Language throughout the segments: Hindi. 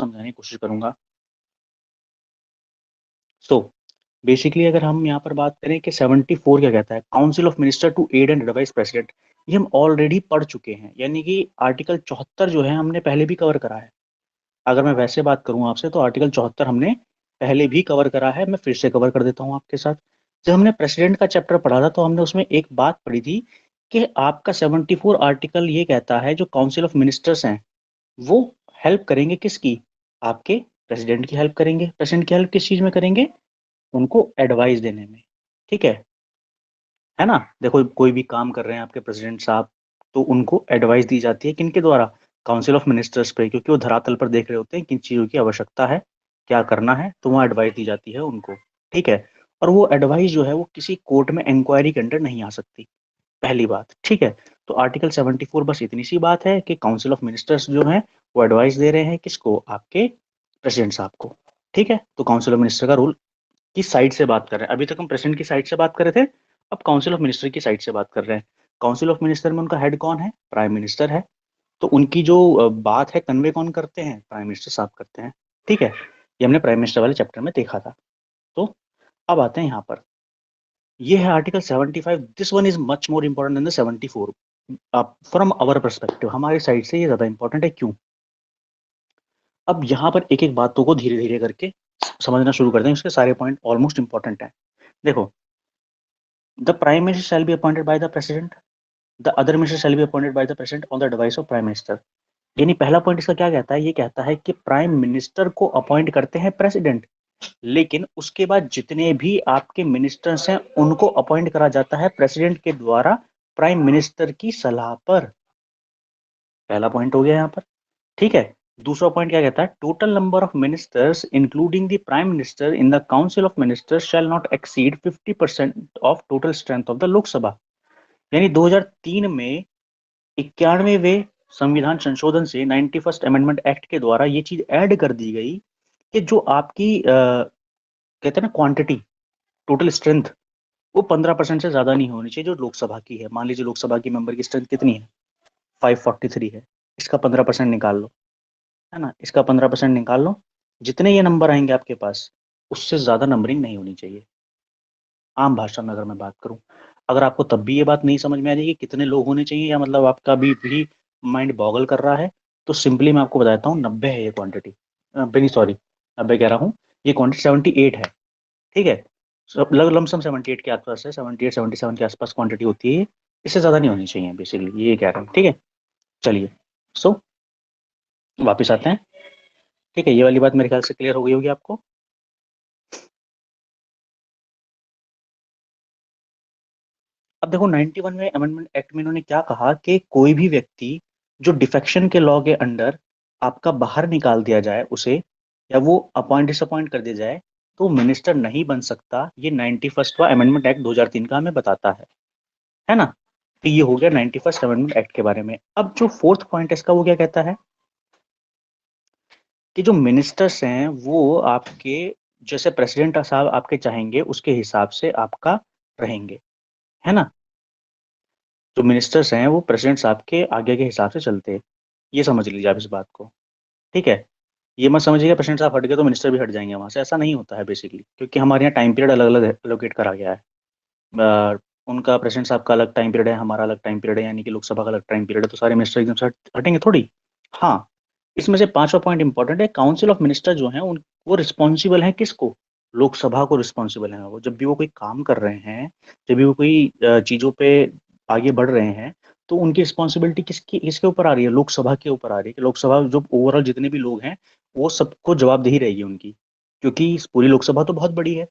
समझाने की कोशिश करूंगा। सो बेसिकली अगर हम यहाँ पर बात करें कि 74 क्या कहता है, council of minister to aid and advise president, ये हम ऑलरेडी पढ़ चुके हैं, यानी कि आर्टिकल 74 जो है हमने पहले भी कवर करा है। अगर मैं वैसे बात करूँ आपसे तो आर्टिकल 74 हमने पहले भी कवर करा है, मैं फिर से कवर कर देता हूँ आपके साथ। जब हमने प्रेसिडेंट का चैप्टर पढ़ा था तो हमने उसमें एक बात पढ़ी थी कि आपका 74 आर्टिकल ये कहता है जो काउंसिल ऑफ मिनिस्टर्स हैं वो हेल्प करेंगे किसकी, आपके प्रेसिडेंट की हेल्प करेंगे। प्रेसिडेंट की हेल्प किस चीज में करेंगे, उनको एडवाइस देने में। ठीक है ना। देखो कोई भी काम कर रहे हैं आपके प्रेसिडेंट साहब, तो उनको एडवाइस दी जाती है किनके द्वारा, काउंसिल ऑफ मिनिस्टर्स पे, क्योंकि वो धरातल पर देख रहे होते हैं किन चीज़ों की आवश्यकता है, क्या करना है, तो वहाँ एडवाइस दी जाती है उनको। ठीक है। और वो एडवाइस जो है वो किसी कोर्ट में इंक्वायरी के अंडर नहीं आ सकती, पहली बात। ठीक है। तो आर्टिकल 74 बस इतनी सी बात है कि काउंसिल ऑफ मिनिस्टर्स जो है वो एडवाइस दे रहे हैं किसको, आपके प्रेसिडेंट साहब को। ठीक है। तो काउंसिल ऑफ मिनिस्टर का रूल किस साइड से बात कर रहे हैं, अभी तक हम प्रेसिडेंट की साइड से बात कर रहे थे, अब काउंसिल ऑफ मिनिस्टर की साइड से बात कर रहे हैं। काउंसिल ऑफ मिनिस्टर में उनका हेड कौन है, प्राइम मिनिस्टर है। तो उनकी जो बात है कन्वे कौन करते हैं, प्राइम मिनिस्टर साहब करते हैं। ठीक है। ये हमने प्राइम मिनिस्टर वाले चैप्टर में देखा था। तो अब आते हैं यहाँ पर, ये है article 75। This one is much more important than the 74। From our perspective, हमारी साइड से ये ज्यादा इंपॉर्टेंट है। क्यों, अब यहाँ पर एक एक बातों को धीरे धीरे करके समझना शुरू करते हैं, इसके सारे पॉइंट ऑलमोस्ट इंपॉर्टेंट है। देखो, the prime minister shall be appointed by the president, the other minister shall be appointed by the president on the advice of prime minister. यानी पहला पॉइंट इसका क्या कहता है, ये कहता है कि प्राइम मिनिस्टर को अपॉइंट करते हैं प्रेसिडेंट, लेकिन उसके बाद जितने भी आपके मिनिस्टर्स हैं उनको अपॉइंट करा जाता है प्रेसिडेंट के द्वारा प्राइम मिनिस्टर की सलाह पर। पहला पॉइंट हो गया यहाँ पर। ठीक है। दूसरा पॉइंट क्या कहता है, total number of ministers including the prime minister in the council of ministers shall not exceed 50% of total strength of the Lok Sabha. यानी 2003 में 91वें संविधान संशोधन से 91st अमेंडमेंट एक्ट के द्वारा ये चीज ऐड कर दी गई कि जो आपकी कहते हैं ना क्वांटिटी, टोटल स्ट्रेंथ, वो 15% से ज्यादा नहीं होनी चाहिए जो लोकसभा की है। मान लीजिए लोकसभा की मेंबर की स्ट्रेंथ कितनी है, 543 है, इसका 15% निकाल लो, है ना, इसका 15% निकाल लो, जितने ये नंबर आएंगे आपके पास उससे ज्यादा नंबरिंग नहीं होनी चाहिए। आम भाषा में अगर मैं बात करूं, अगर आपको तब भी ये बात नहीं समझ में आ रही कि कितने लोग होने चाहिए, या मतलब आपका भी माइंड बॉगल कर रहा है, तो सिंपली मैं आपको बताता हूँ 90 है ये क्वांटिटी, नहीं सॉरी 90 कह रहा हूँ, ये क्वांटिटी 78 है। ठीक है। लग लमसम 78 के आसपास है, 78 77 के आसपास क्वांटिटी होती है, इससे ज्यादा नहीं होनी चाहिए बेसिकली, ये कह रहा हूँ। ठीक है। चलिए, सो वापिस आते हैं। ठीक है, ये वाली बात मेरे ख्याल से क्लियर हो गई होगी आपको। अब देखो 91 में अमेंडमेंट एक्ट में इन्होंने क्या कहा कि कोई भी व्यक्ति जो डिफेक्शन के लॉ के अंडर आपका बाहर निकाल दिया जाए उसे, या वो अपॉइंट डिसअपॉइंट कर दिया जाए, तो मिनिस्टर नहीं बन सकता। ये 91वां अमेंडमेंट एक्ट 2003 का हमें बताता है ना। तो ये हो गया 91st अमेंडमेंट एक्ट के बारे में। अब जो फोर्थ पॉइंट है इसका, वो क्या कहता है कि जो मिनिस्टर्स हैं वो आपके, जैसे प्रेसिडेंट साहब आपके चाहेंगे उसके हिसाब से आपका रहेंगे, है ना। जो मिनिस्टर्स हैं वो प्रेसिडेंट साहब के आगे के हिसाब से चलते हैं, ये समझ लीजिए आप इस बात को। ठीक है। ये मत समझिएगा प्रेसिडेंट साहब हट गए तो मिनिस्टर भी हट जाएंगे वहां से, ऐसा नहीं होता है बेसिकली, क्योंकि हमारे यहाँ टाइम पीरियड अलग अलग एलोकेट करा गया है। उनका प्रेसिडेंट साहब का अलग टाइम पीरियड है, हमारा अलग टाइम पीरियड है, यानी कि लोकसभा का अलग टाइम पीरियड है, तो सारे मिनिस्टर एकदम से हटेंगे थोड़ी। हाँ, इसमें से पांचवा पॉइंट इंपॉर्टेंट है, काउंसिल ऑफ मिनिस्टर जो है उन वो रिस्पॉन्सिबल है किसको, लोकसभा को रिस्पॉन्सिबल है। वो जब भी वो कोई काम कर रहे हैं, जब भी वो कोई चीजों पे आगे बढ़ रहे हैं, तो उनकी रिस्पॉन्सिबिलिटी किसकी किसके ऊपर आ रही है, लोकसभा के ऊपर आ रही है। कि लोकसभा जो ओवरऑल जितने भी लोग हैं वो सबको जवाबदेही रहेगी उनकी, क्योंकि इस पूरी लोकसभा तो बहुत बड़ी है,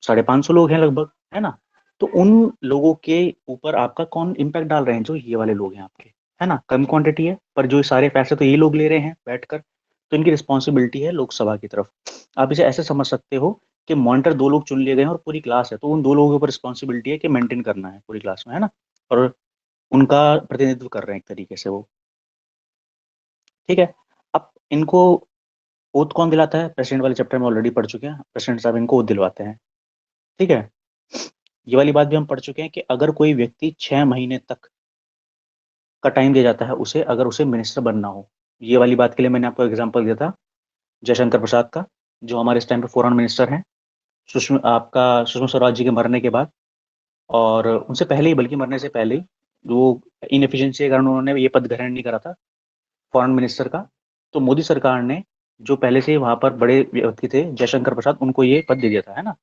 550 लोग हैं लगभग, है ना। तो उन लोगों के ऊपर आपका कौन इम्पैक्ट डाल रहे हैं, जो ये वाले लोग हैं आपके, है ना। कम क्वांटिटी है पर जो सारे फैसले तो ये लोग ले रहे हैं बैठकर, तो इनकी रिस्पॉन्सिबिलिटी है लोकसभा की तरफ। आप इसे ऐसे समझ सकते हो कि मॉनिटर दो लोग चुन लिए गए हैं और पूरी क्लास है, तो उन दो लोगों के ऊपर रिस्पॉन्सिबिलिटी है कि मेंटेन करना है पूरी क्लास में, है ना। और उनका प्रतिनिधित्व कर रहे हैं एक तरीके से वो। ठीक है। अब इनको ओथ कौन दिलाता है, प्रेसिडेंट वाले चैप्टर में ऑलरेडी पढ़ चुके हैं, प्रेसिडेंट साहब इनको ओथ दिलवाते हैं। ठीक है। ये वाली बात भी हम पढ़ चुके हैं कि अगर कोई व्यक्ति 6 महीने तक का टाइम दिया जाता है उसे, अगर उसे मिनिस्टर बनना हो, ये वाली बात के लिए मैंने आपको एग्जांपल दिया था जयशंकर प्रसाद का, जो हमारे इस टाइम पे फॉरेन मिनिस्टर हैं, सुषमा स्वराज जी के मरने के बाद, और उनसे पहले ही, बल्कि मरने से पहले ही, वो इनएफिशिएंसी के कारण उन्होंने ये पद ग्रहण नहीं करा था फॉरेन मिनिस्टर का। तो मोदी सरकार ने, जो पहले से वहां पर बड़े व्यक्ति थे जयशंकर प्रसाद, उनको ये पद दे दिया था, है ना।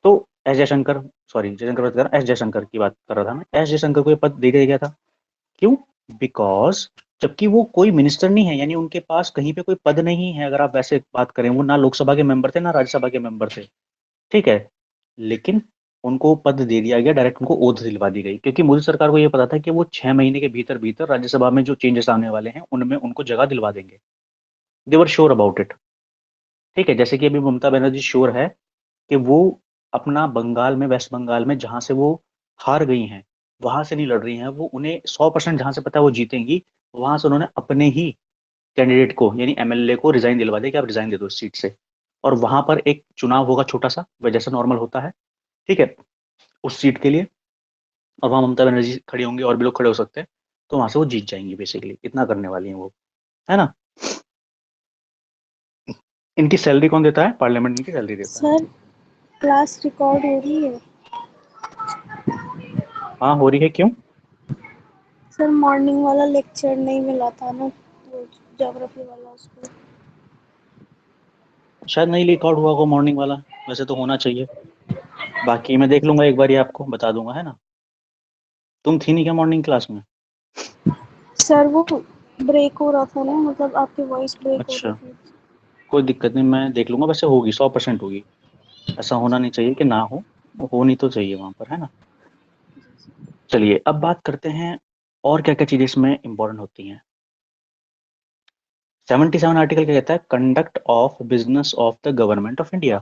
तो एस जयशंकर, सॉरी जयशंकर प्रसाद कह रहा हूं, एस जयशंकर की बात कर रहा था मैं, एस जयशंकर को ये पद दे दिया गया था। क्यों? बिकॉज जबकि वो कोई मिनिस्टर नहीं है, यानी उनके पास कहीं पे कोई पद नहीं है, अगर आप वैसे बात करें, वो ना लोकसभा के मेंबर थे ना राज्यसभा के मेंबर थे, ठीक है। लेकिन उनको पद दे दिया गया, डायरेक्ट उनको ओथ दिलवा दी गई, क्योंकि मोदी सरकार को ये पता था कि वो 6 महीने के भीतर भीतर राज्यसभा में जो चेंजेस आने वाले हैं उनमें उनको जगह दिलवा देंगे। देवर श्योर अबाउट इट। ठीक है, जैसे कि अभी ममता बनर्जी श्योर है कि वो अपना बंगाल में, वेस्ट बंगाल में जहां से वो हार गई हैं, वहां से नहीं लड़ रही हैं वो, उन्हें 100% जहां से पता है वो जीतेंगी, वहां से उन्होंने अपने ही कैंडिडेट को, यानी एमएलए को रिजाइन दिलवा दिया कि आप रिजाइन दे दो इस सीट से। और वहां पर एक चुनाव होगा छोटा सा, वह जैसा नॉर्मल होता है, ठीक है, उस सीट के लिए। और वहां ममता बनर्जी खड़ी होंगी, और भी लोग खड़े हो सकते हैं, तो वहां से वो जीत जाएंगी, बेसिकली इतना करने वाली हैं वो, है ना। इनकी सैलरी कौन देता है? पार्लियामेंट इनकी सैलरी देता है। सर क्लास रिकॉर्ड हो रही है। हाँ, हो रही है, क्यों? सर मॉर्निंग वाला लेक्चर नहीं मिला था ना, वो ज्योग्राफी वाला उसको। शायद नहीं रिकॉर्ड हुआ होगा मॉर्निंग वाला, वैसे तो होना चाहिए। बाकी मैं देख लूंगा एक बार, ये आपको बता दूंगा, है ना। तुम थी नहीं क्या मॉर्निंग क्लास में? सर वो ब्रेक हो रहा था ना, मतलब आपकी वॉइस ब्रेक हो रही अच्छा, थी। कोई दिक्कत नहीं, मैं देख लूंगा, वैसे होगी, 100% होगी। ऐसा होना नहीं चाहिए कि ना हो, होनी तो चाहिए वहां पर, है ना। चलिए अब बात करते हैं और क्या क्या चीजें इसमें इंपॉर्टेंट होती हैं। 77 आर्टिकल क्या कहता है? Conduct of business of the government of India.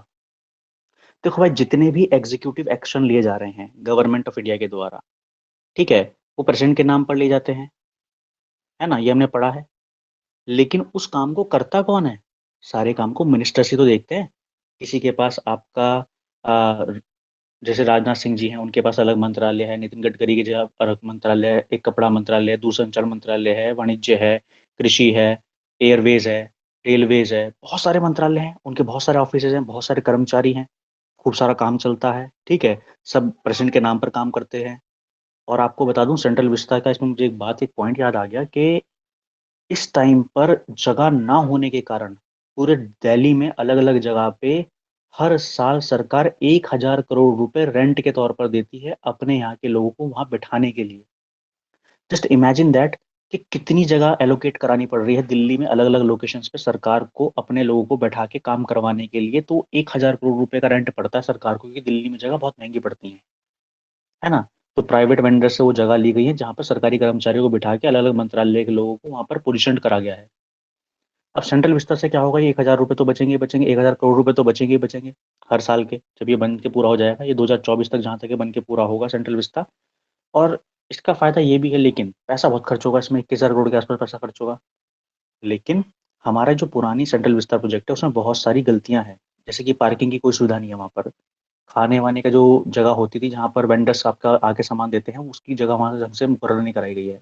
देखो भाई, जितने भी एग्जीक्यूटिव एक्शन लिए जा रहे हैं गवर्नमेंट ऑफ इंडिया के द्वारा, ठीक है, वो प्रेसिडेंट के नाम पर लिए जाते हैं, है ना, ये हमने पढ़ा है। लेकिन उस काम को करता कौन है? सारे काम को मिनिस्टर्स ही तो देखते हैं। किसी के पास आपका आ, जैसे राजनाथ सिंह जी हैं, उनके पास अलग मंत्रालय है, नितिन गडकरी की जगह अलग मंत्रालय है, एक कपड़ा मंत्रालय है, दूरसंचार मंत्रालय है, वाणिज्य है, कृषि है, एयरवेज है, रेलवेज है, बहुत सारे मंत्रालय हैं, उनके बहुत सारे ऑफिस हैं, बहुत सारे कर्मचारी हैं, खूब सारा काम चलता है, ठीक है। सब प्रेसिडेंट के नाम पर काम करते हैं। और आपको बता दूं, सेंट्रल विस्तार का, इसमें मुझे एक बात, एक पॉइंट याद आ गया कि इस टाइम पर जगह ना होने के कारण पूरे दिल्ली में अलग अलग जगह पे हर साल सरकार 1,000 करोड़ रुपए रेंट के तौर पर देती है अपने यहाँ के लोगों को वहां बिठाने के लिए। जस्ट इमेजिन दैट, कि कितनी जगह एलोकेट करानी पड़ रही है दिल्ली में अलग अलग लोकेशंस पे सरकार को अपने लोगों को बैठा के काम करवाने के लिए। तो 1,000 करोड़ रुपए का रेंट पड़ता है सरकार को, क्योंकि दिल्ली में जगह बहुत महंगी पड़ती है ना। तो प्राइवेट वेंडर से वो जगह ली गई है जहां पर सरकारी कर्मचारियों को बिठा के अलग अलग मंत्रालय के लोगों को वहां पर पोजिशन करा गया है। अब सेंट्रल विस्तार से क्या होगा? ये 1,000 रुपये तो बचेंगे ही बचेंगे, 1,000 करोड़ रुपए तो बचेंगे ही बचेंगे हर साल के, जब ये बन के पूरा हो जाएगा, ये 2024 तक जहां तक ये बन के पूरा होगा सेंट्रल विस्तार। और इसका फायदा ये भी है, लेकिन पैसा बहुत खर्च होगा इसमें, 21,000 करोड़ के आसपास पैसा खर्च होगा। लेकिन हमारा जो पुरानी सेंट्रल विस्तार प्रोजेक्ट है उसमें बहुत सारी गलतियां हैं। जैसे कि पार्किंग की कोई सुविधा नहीं है वहां पर, खाने वाने का जो जगह होती थी जहाँ पर वेंडर्स आपका आके सामान देते हैं, उसकी जगह वहां से ढंग से मुकर्रर नहीं कराई गई है।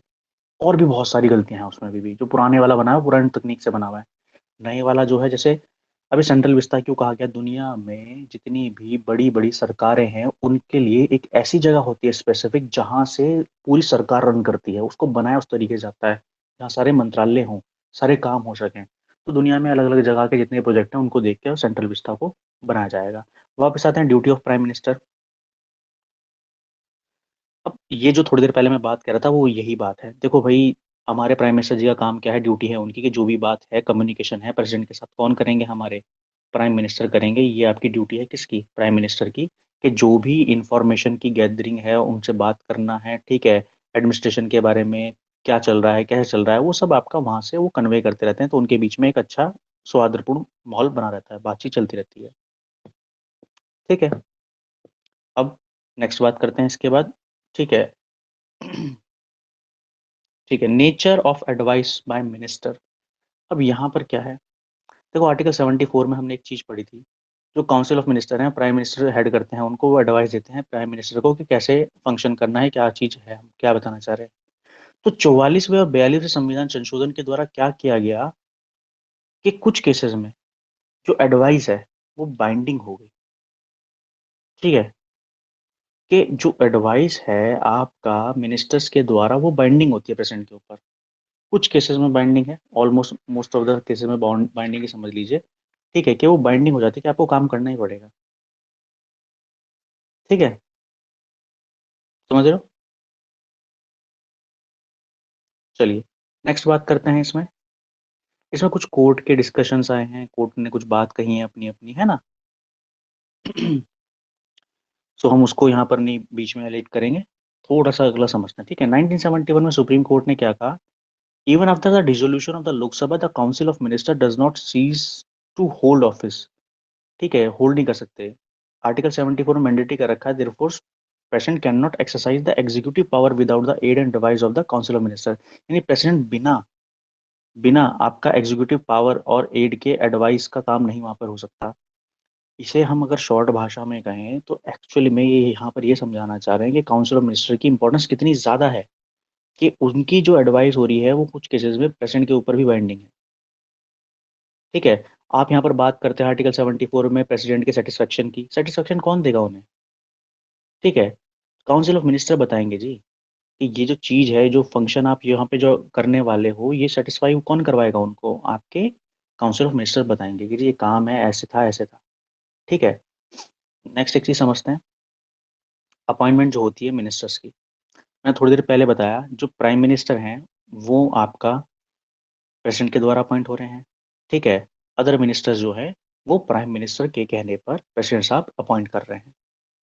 और भी बहुत सारी गलतियां हैं उसमें भी जो पुराने वाला बना है वो पुरानी तकनीक से बना हुआ है। नए वाला जो है, जैसे अभी सेंट्रल विस्ता क्यों कहा गया, दुनिया में जितनी भी बड़ी बड़ी सरकारें हैं उनके लिए एक ऐसी जगह होती है स्पेसिफिक, जहां से पूरी सरकार रन करती है, उसको बनाया उस तरीके से जाता है जहाँ सारे मंत्रालय हों, सारे काम हो सकें। तो दुनिया में अलग अलग जगह के जितने प्रोजेक्ट हैं उनको देख के सेंट्रल विस्ता को बनाया जाएगा। वापस आते हैं ड्यूटी ऑफ प्राइम मिनिस्टर। अब ये जो थोड़ी देर पहले मैं बात कर रहा था वो यही बात है। देखो भाई, हमारे प्राइम मिनिस्टर जी का काम क्या है, ड्यूटी है उनकी कि जो भी बात है, कम्युनिकेशन है प्रेसिडेंट के साथ, कौन करेंगे? हमारे प्राइम मिनिस्टर करेंगे। ये आपकी ड्यूटी है, किसकी? प्राइम मिनिस्टर की, कि जो भी इंफॉर्मेशन की गैदरिंग है उनसे बात करना है, ठीक है। एडमिनिस्ट्रेशन के बारे में क्या चल रहा है, कैसे चल रहा है, वो सब आपका वहां से वो कन्वे करते रहते हैं, तो उनके बीच में एक अच्छा सौहार्दपूर्ण माहौल बना रहता है, बातचीत चलती रहती है, ठीक है। अब नेक्स्ट बात करते हैं इसके बाद, ठीक है। ठीक है, nature of advice by minister. अब यहाँ पर क्या है? देखो, आर्टिकल 74 में हमने एक चीज पढ़ी थी, जो काउंसिल ऑफ मिनिस्टर हैं, प्राइम मिनिस्टर हेड करते हैं उनको, वो एडवाइस देते हैं प्राइम मिनिस्टर को कि कैसे फंक्शन करना है, क्या चीज है, हम क्या बताना चाह रहे हैं। तो 44वें और 42वें संविधान संशोधन के द्वारा क्या किया गया, कि कुछ केसेस में जो एडवाइस है वो बाइंडिंग हो गई। ठीक है, कि जो एडवाइस है आपका मिनिस्टर्स के द्वारा वो बाइंडिंग होती है प्रेसिडेंट के ऊपर। कुछ केसेस में बाइंडिंग है, almost most of the cases में बाइंडिंग ही समझ लीजिए। ठीक है, कि वो बाइंडिंग हो जाती है कि आपको काम करना ही पड़ेगा। ठीक है, समझ रहे हो? चलिए नेक्स्ट बात करते हैं इसमें। इसमें कुछ कोर्ट के डिस्कशंस आए हैं, कोर्ट ने कुछ बात कही है अपनी अपनी, है ना। सो हम उसको यहाँ पर नहीं बीच में हाईलाइट करेंगे, थोड़ा सा अगला समझते हैं। ठीक है, 1971 में सुप्रीम कोर्ट ने क्या कहा? Even after the dissolution of the Lok Sabha the council of minister does not cease to hold office. ठीक है, होल्ड नहीं कर सकते। आर्टिकल 74 में मैंडेटरी कर रखा है, therefore president can not exercise the executive power without the aid and advice of the council of minister. यानी प्रेसिडेंट बिना बिना आपका एग्जीक्यूटिव पावर और एड के एडवाइस का काम नहीं वहां पर हो सकता। इसे हम अगर शॉर्ट भाषा में कहें तो एक्चुअली में ये यहाँ पर ये समझाना चाह रहे हैं कि काउंसिल ऑफ मिनिस्टर की इंपॉर्टेंस कितनी ज़्यादा है, कि उनकी जो एडवाइस हो रही है वो कुछ केसेस में प्रेसिडेंट के ऊपर भी बाइंडिंग है। ठीक है, आप यहाँ पर बात करते हैं आर्टिकल 74 में प्रेसिडेंट के सेटिस्फेक्शन की। सेटिस्फेक्शन कौन देगा उन्हें? ठीक है, काउंसिल ऑफ मिनिस्टर बताएंगे जी, कि ये जो चीज़ है, जो फंक्शन आप यहाँ पे जो करने वाले हो, ये सेटिस्फाई कौन करवाएगा उनको? आपके काउंसिल ऑफ मिनिस्टर बताएंगे कि जी ये काम है, ऐसे था ऐसे था। ठीक है, नेक्स्ट एक चीज़ समझते हैं, अपॉइंटमेंट जो होती है मिनिस्टर्स की। मैं थोड़ी देर पहले बताया जो प्राइम मिनिस्टर हैं वो आपका प्रेसिडेंट के द्वारा अपॉइंट हो रहे हैं। ठीक है, अदर मिनिस्टर्स जो है वो प्राइम मिनिस्टर के कहने पर प्रेसिडेंट साहब अपॉइंट कर रहे हैं,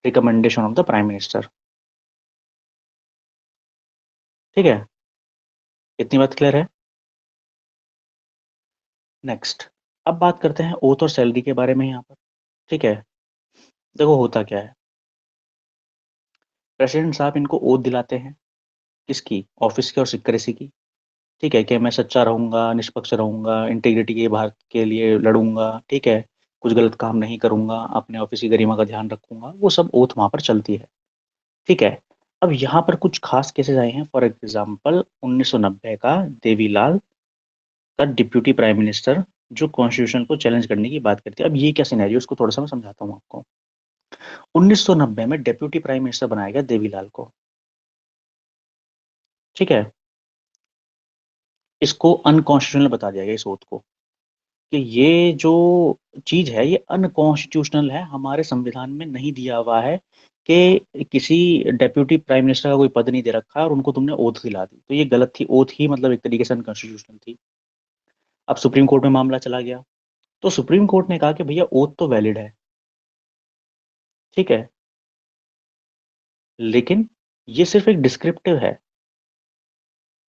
recommendation of the prime minister. ठीक है, इतनी बात क्लियर है? नेक्स्ट, अब बात करते हैं ओथ और सैलरी के बारे में यहाँ पर। ठीक है, देखो होता क्या है, प्रेसिडेंट साहब इनको ओथ दिलाते हैं, किसकी? ऑफिस की और सिक्रेसी की। ठीक है, कि मैं सच्चा रहूंगा, निष्पक्ष रहूंगा, इंटीग्रिटी के भारत के लिए लड़ूंगा। ठीक है, कुछ गलत काम नहीं करूंगा, अपने ऑफिस की गरिमा का ध्यान रखूंगा, वो सब ओथ वहां पर चलती है। ठीक है, अब यहाँ पर कुछ खास केसेस आए हैं, फॉर एग्जाम्पल 1990 का देवीलाल का डिप्यूटी प्राइम मिनिस्टर, जो कॉन्स्टिट्यूशन को चैलेंज करने की बात करती है। अब ये क्या सिनेरियो, उसको थोड़ा सा मैं समझाता हूँ आपको। 1990 में डिप्यूटी प्राइम मिनिस्टर बनाया गया देवीलाल को। ठीक है, इसको अनकॉन्स्टिट्यूशनल बता दिया गया इस ओथ को, कि ये जो चीज है ये अनकॉन्स्टिट्यूशनल है, हमारे संविधान में नहीं दिया हुआ है कि किसी डेप्यूटी प्राइम मिनिस्टर का कोई पद नहीं दे रखा है और उनको तुमने ओथ दिला दी, तो ये गलत थी। ओथ ही मतलब एक तरीके से अनकॉन्स्टिट्यूशनल थी। अब सुप्रीम कोर्ट में मामला चला गया, तो सुप्रीम कोर्ट ने कहा कि भैया ओथ तो वैलिड है। ठीक है, लेकिन ये सिर्फ एक डिस्क्रिप्टिव है।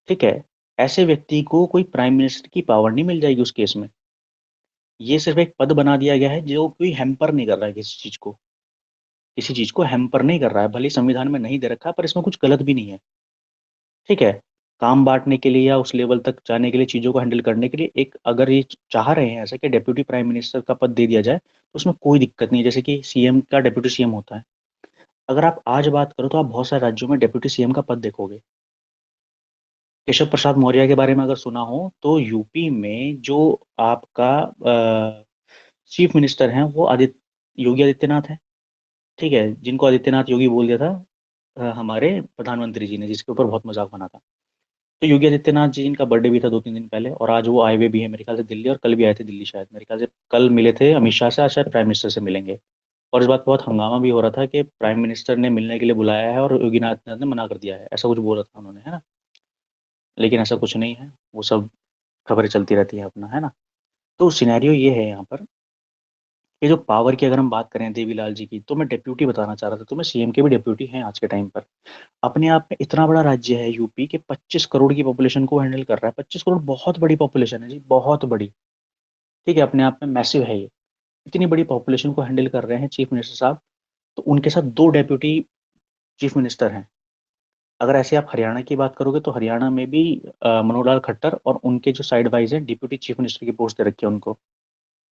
ठीक है, ऐसे व्यक्ति को कोई प्राइम मिनिस्टर की पावर नहीं मिल जाएगी उस केस में। ये सिर्फ एक पद बना दिया गया है जो कोई हैम्पर नहीं कर रहा है किसी चीज को, किसी चीज को हैम्पर नहीं कर रहा है, भले ही संविधान में नहीं दे रखा है, पर इसमें कुछ गलत भी नहीं है। ठीक है, काम बांटने के लिए या उस लेवल तक जाने के लिए, चीजों को हैंडल करने के लिए, एक अगर ये चाह रहे हैं ऐसा कि डेप्यूटी प्राइम मिनिस्टर का पद दे दिया जाए, तो उसमें कोई दिक्कत नहीं है, जैसे कि सीएम का डेप्यूटी सीएम होता है। अगर आप आज बात करो तो आप बहुत सारे राज्यों में डेप्यूटी सीएम का पद देखोगे। केशव प्रसाद मौर्य के बारे में अगर सुना हो तो यूपी में जो आपका चीफ मिनिस्टर हैं वो आदित्य योगी आदित्यनाथ है। ठीक है, जिनको आदित्यनाथ योगी बोल दिया था हमारे प्रधानमंत्री जी ने, जिसके ऊपर बहुत मजाक बना था। तो योगी आदित्यनाथ जी, इनका बर्थडे भी था 2-3 दिन पहले, और आज वो आए हुए भी है मेरे ख्याल से दिल्ली, और कल भी आए थे दिल्ली शायद, मेरे ख्याल से कल मिले थे अमित शाह से, आज शायद प्राइम मिनिस्टर से मिलेंगे। और इस बात पर बहुत हंगामा भी हो रहा था कि प्राइम मिनिस्टर ने मिलने के लिए बुलाया है और योगी आदित्यनाथ ने मना कर दिया है, ऐसा कुछ बोला था उन्होंने, है ना। लेकिन ऐसा कुछ नहीं है, वो सब खबरें चलती रहती है अपना, है ना। तो सिनेरियो ये है यहाँ पर, ये जो पावर की अगर हम बात करें देवीलाल जी की, तो मैं डेप्यूटी बताना चाह रहा था, तो मैं सीएम के भी डेप्यूटी हैं आज के टाइम पर। अपने आप में इतना बड़ा राज्य है यूपी के, 25 करोड़ की पॉपुलेशन को हैंडल कर रहा है। 25 करोड़ बहुत बड़ी पॉपुलेशन है जी, बहुत बड़ी। ठीक है, अपने आप में मैसिव है ये। इतनी बड़ी पॉपुलेशन को हैंडल कर रहे हैं चीफ मिनिस्टर साहब, तो उनके साथ दो डेप्यूटी चीफ मिनिस्टर हैं। अगर ऐसे आप हरियाणा की बात करोगे तो हरियाणा में भी मनोहर लाल खट्टर और उनके जो साइड वाइज है डिप्यूटी चीफ मिनिस्टर की पोस्ट दे रखी है उनको।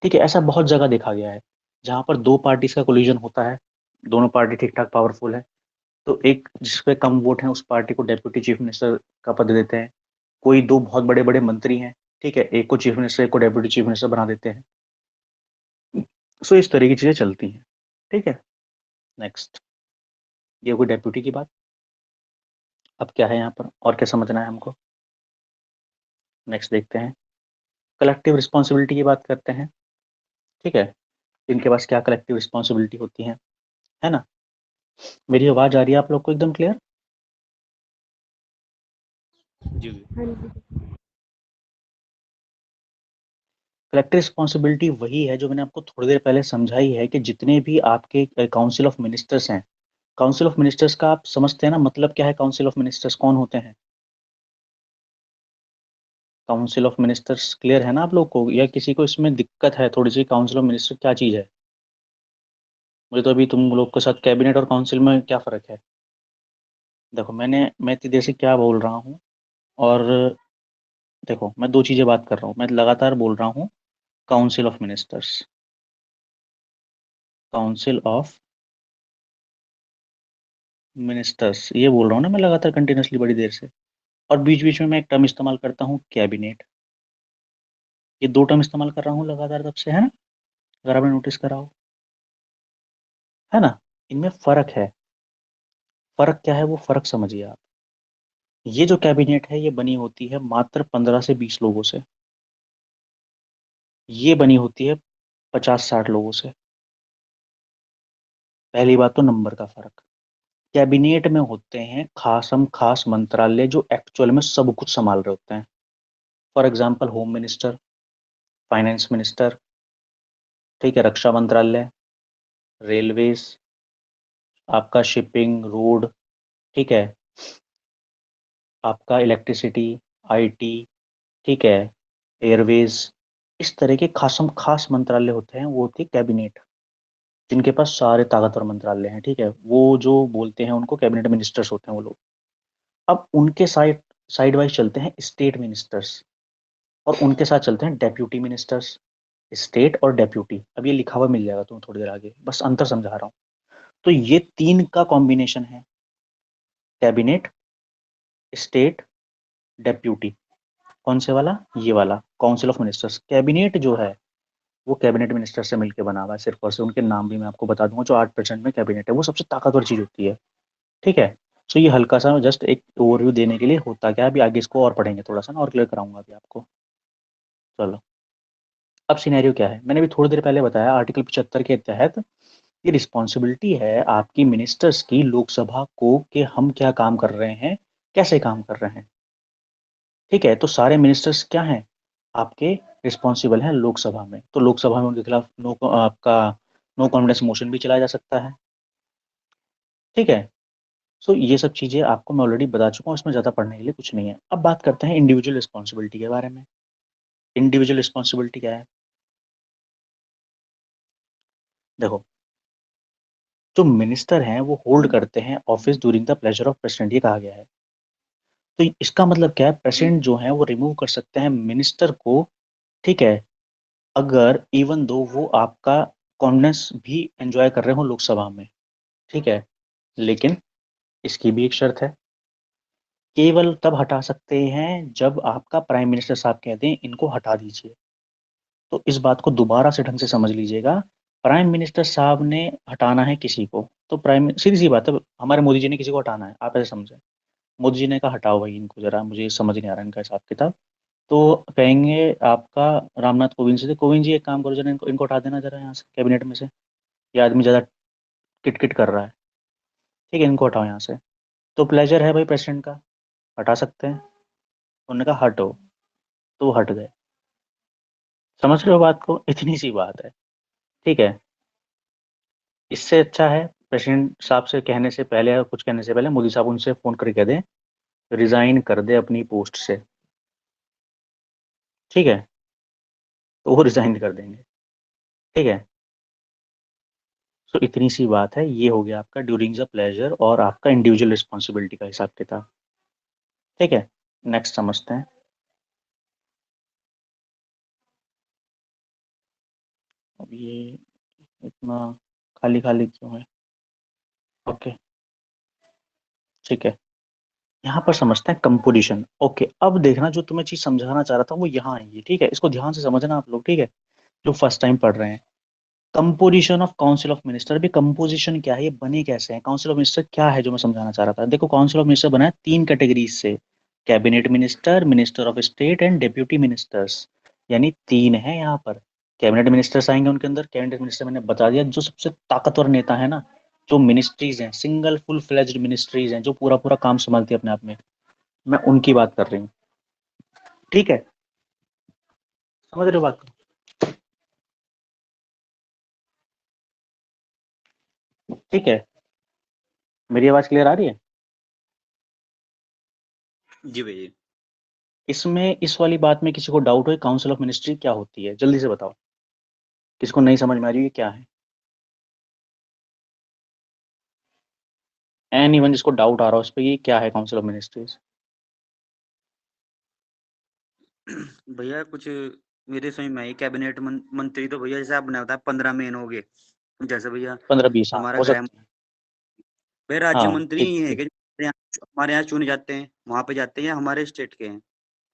ठीक है, ऐसा बहुत जगह देखा गया है जहां पर दो पार्टीज का कोलिजन होता है, दोनों पार्टी ठीक ठाक पावरफुल है, तो एक जिसपे कम वोट है उस पार्टी को डेप्यूटी चीफ मिनिस्टर का पद देते हैं। कोई दो बहुत बड़े बड़े मंत्री हैं, ठीक है, एक को चीफ मिनिस्टर, एक को डेप्यूटी चीफ मिनिस्टर बना देते हैं। सो इस तरह की चीजें चलती हैं। ठीक है, नेक्स्ट, ये कोई डेप्यूटी की बात। अब क्या है यहाँ पर और क्या समझना है हमको, नेक्स्ट देखते हैं। कलेक्टिव रिस्पॉन्सिबिलिटी की बात करते हैं। ठीक है, इनके पास क्या कलेक्टिव रिस्पॉन्सिबिलिटी होती है ना। मेरी आवाज आ रही है आप लोग को एकदम क्लियर। जी जी। हाँ जी। कलेक्टिव रिस्पॉन्सिबिलिटी वही है जो मैंने आपको थोड़ी देर पहले समझाई है, कि जितने भी आपके काउंसिल ऑफ मिनिस्टर्स हैं, काउंसिल ऑफ मिनिस्टर्स का आप समझते हैं ना, मतलब क्या है, काउंसिल ऑफ मिनिस्टर्स कौन होते हैं। काउंसिल ऑफ मिनिस्टर्स क्लियर है ना आप लोग को, या किसी को इसमें दिक्कत है थोड़ी सी, काउंसिल ऑफ मिनिस्टर क्या चीज़ है। मुझे तो अभी तुम लोग के साथ कैबिनेट और काउंसिल में क्या फ़र्क है। देखो मैं इतनी देर से क्या बोल रहा हूँ, और देखो मैं दो चीज़ें बात कर रहा हूँ, मैं लगातार बोल रहा हूँ council of ministers, council of ministers ये बोल रहा हूँ ना मैं लगातार कंटिन्यूसली बड़ी देर से। और बीच बीच में मैं एक टर्म इस्तेमाल करता हूँ कैबिनेट, ये दो टर्म इस्तेमाल कर रहा हूँ लगातार तब से, है ना, अगर आपने नोटिस करा हो, है ना। इनमें फ़र्क है, फ़र्क क्या है वो फ़र्क समझिए आप। ये जो कैबिनेट है ये बनी होती है मात्र 15 से 20 लोगों से, ये बनी होती है 50-60 लोगों से। पहली बात तो नंबर का फ़र्क। कैबिनेट में होते हैं खास मंत्रालय जो एक्चुअल में सब कुछ संभाल रहे होते हैं। For example home minister, finance minister, ठीक है, रक्षा मंत्रालय, रेलवेज, आपका शिपिंग, रोड, ठीक है, आपका इलेक्ट्रिसिटी, आईटी, ठीक है, एयरवेज, इस तरह के खासम खास मंत्रालय होते हैं, वो होती है कैबिनेट, जिनके पास सारे ताकतवर मंत्रालय हैं। ठीक है, वो जो बोलते हैं उनको कैबिनेट मिनिस्टर्स होते हैं वो लोग। अब उनके साइड साइड वाइज चलते हैं स्टेट मिनिस्टर्स, और उनके साथ चलते हैं डेप्यूटी मिनिस्टर्स। स्टेट और डेप्यूटी, अब ये लिखा हुआ मिल जाएगा तुम्हें थोड़ी देर आगे, बस अंतर समझा रहा हूँ। तो ये तीन का कॉम्बिनेशन है, कैबिनेट, स्टेट, डेप्यूटी। कौन से वाला, ये वाला काउंसिल ऑफ मिनिस्टर्स। कैबिनेट जो है वो कैबिनेट मिनिस्टर से मिलकर बना हुआ है सिर्फ और सिर्फ, उनके नाम भी मैं आपको बता दूंगा, जो 8% में कैबिनेट है वो सबसे ताकतवर चीज होती है। ठीक है, सो ये हल्का सा जस्ट एक ओवरव्यू देने के लिए होता क्या है, अभी आगे इसको और पढ़ेंगे थोड़ा सा ना, और क्लियर कराऊंगा अभी आपको। चलो, अब सिनेरियो क्या है, मैंने भी थोड़ी देर पहले बताया, आर्टिकल 75 के तहत ये रिस्पॉन्सिबिलिटी है आपकी मिनिस्टर्स की लोकसभा को, कि हम क्या काम कर रहे हैं, कैसे काम कर रहे हैं। ठीक है, तो सारे मिनिस्टर्स क्या हैं आपके, रिस्पॉन्सिबल हैं लोकसभा में, तो लोकसभा में उनके खिलाफ आपका नो कॉन्फिडेंस मोशन भी चलाया जा सकता है। ठीक है, सो ये सब चीज़ें आपको मैं ऑलरेडी बता चुका हूँ, इसमें ज़्यादा पढ़ने के लिए कुछ नहीं है। अब बात करते हैं इंडिविजुअल रिस्पॉन्सिबिलिटी के बारे में। इंडिविजुअल रिस्पॉन्सिबिलिटी क्या है, देखो, जो मिनिस्टर हैं वो होल्ड करते हैं office during the pleasure of president, ये कहा गया है। तो इसका मतलब क्या है, प्रेसिडेंट जो है वो रिमूव कर सकते हैं मिनिस्टर को। ठीक है, अगर इवन दो वो आपका कॉन्फिडेंस भी एंजॉय कर रहे हो लोकसभा में। ठीक है, लेकिन इसकी भी एक शर्त है, केवल तब हटा सकते हैं जब आपका प्राइम मिनिस्टर साहब कह दें इनको हटा दीजिए। तो इस बात को दोबारा से ढंग से समझ लीजिएगा, प्राइम मिनिस्टर साहब ने हटाना है किसी को, तो प्राइम, सीधी सी बात है, हमारे मोदी जी ने किसी को हटाना है, आप ऐसे समझे, मोदी जी ने कहा हटाओ भाई इनको जरा, मुझे समझ नहीं आ रहा इनका हिसाब किताब। तो कहेंगे आपका रामनाथ कोविंद से, कोविंद जी एक काम करो जरा, इनको इनको हटा देना जरा यहाँ से कैबिनेट में से, ये आदमी ज़्यादा किटकिट कर रहा है। ठीक है, इनको हटाओ यहाँ से। तो प्लेजर है भाई प्रेसिडेंट का, हटा सकते हैं। उन्होंने कहा हटो, तो वो हट गए। समझ रहे हो बात को, इतनी सी बात है। ठीक है, इससे अच्छा है प्रेसिडेंट साहब से कहने से पहले या कुछ कहने से पहले मोदी साहब उनसे फ़ोन करके कह दें रिज़ाइन कर दे अपनी पोस्ट से। ठीक है, तो वो रिज़ाइन कर देंगे। ठीक है, सो इतनी सी बात है, ये हो गया आपका ड्यूरिंग द प्लेजर और आपका इंडिविजुअल रिस्पॉन्सिबिलिटी का हिसाब किताब। ठीक है, नेक्स्ट समझते हैं। अब ये इतना खाली खाली क्यों है। ओके, ठीक है, यहाँ पर समझते हैं कंपोजिशन। ओके, अब देखना, जो तुम्हें चीज समझाना चाह रहा था वो यहाँ आएगी, ठीक है, इसको ध्यान से समझना आप लोग, ठीक है, जो फर्स्ट टाइम पढ़ रहे हैं। Composition of council of minister, भी कंपोजिशन क्या है, ये बने कैसे हैं, काउंसिल ऑफ मिनिस्टर क्या है, जो मैं समझाना चाह रहा था। देखो, काउंसिल ऑफ मिनिस्टर बना है 3 कैटेगरीज से, cabinet minister, minister of state and deputy ministers, यानी 3 है यहाँ पर। कैबिनेट मिनिस्टर्स आएंगे उनके अंदर। कैबिनेट मिनिस्टर मैंने बता दिया, जो सबसे ताकतवर नेता है ना, जो मिनिस्ट्रीज हैं, सिंगल फुल फ्लेज्ड मिनिस्ट्रीज हैं, जो पूरा पूरा काम संभालती है अपने आप में, मैं उनकी बात कर रही हूँ, ठीक है, समझ रहे हो बात को? ठीक है, मेरी आवाज क्लियर आ रही है? जी भैया। इसमें इस वाली बात में किसी को डाउट हो, काउंसिल ऑफ मिनिस्ट्री क्या होती है, जल्दी से बताओ, किसको नहीं समझ में आ रही है क्या है? एनीवन जिसको डाउट आ रहा हो उस पर, ये क्या है काउंसिल ऑफ मिनिस्ट्रीज? भैया कुछ मेरे समझ में आई, कैबिनेट मंत्री तो भैया जैसे आपने बताया 15 मेन हो गए, जैसे भैया 15-20, हाँ हमारा हो गृह, सकते हैं। भैया राज्य हाँ मंत्री ठीक ही है ठीक। कि हमारे यहाँ चुने जाते हैं वहां पे जाते हैं, या हमारे स्टेट के हैं,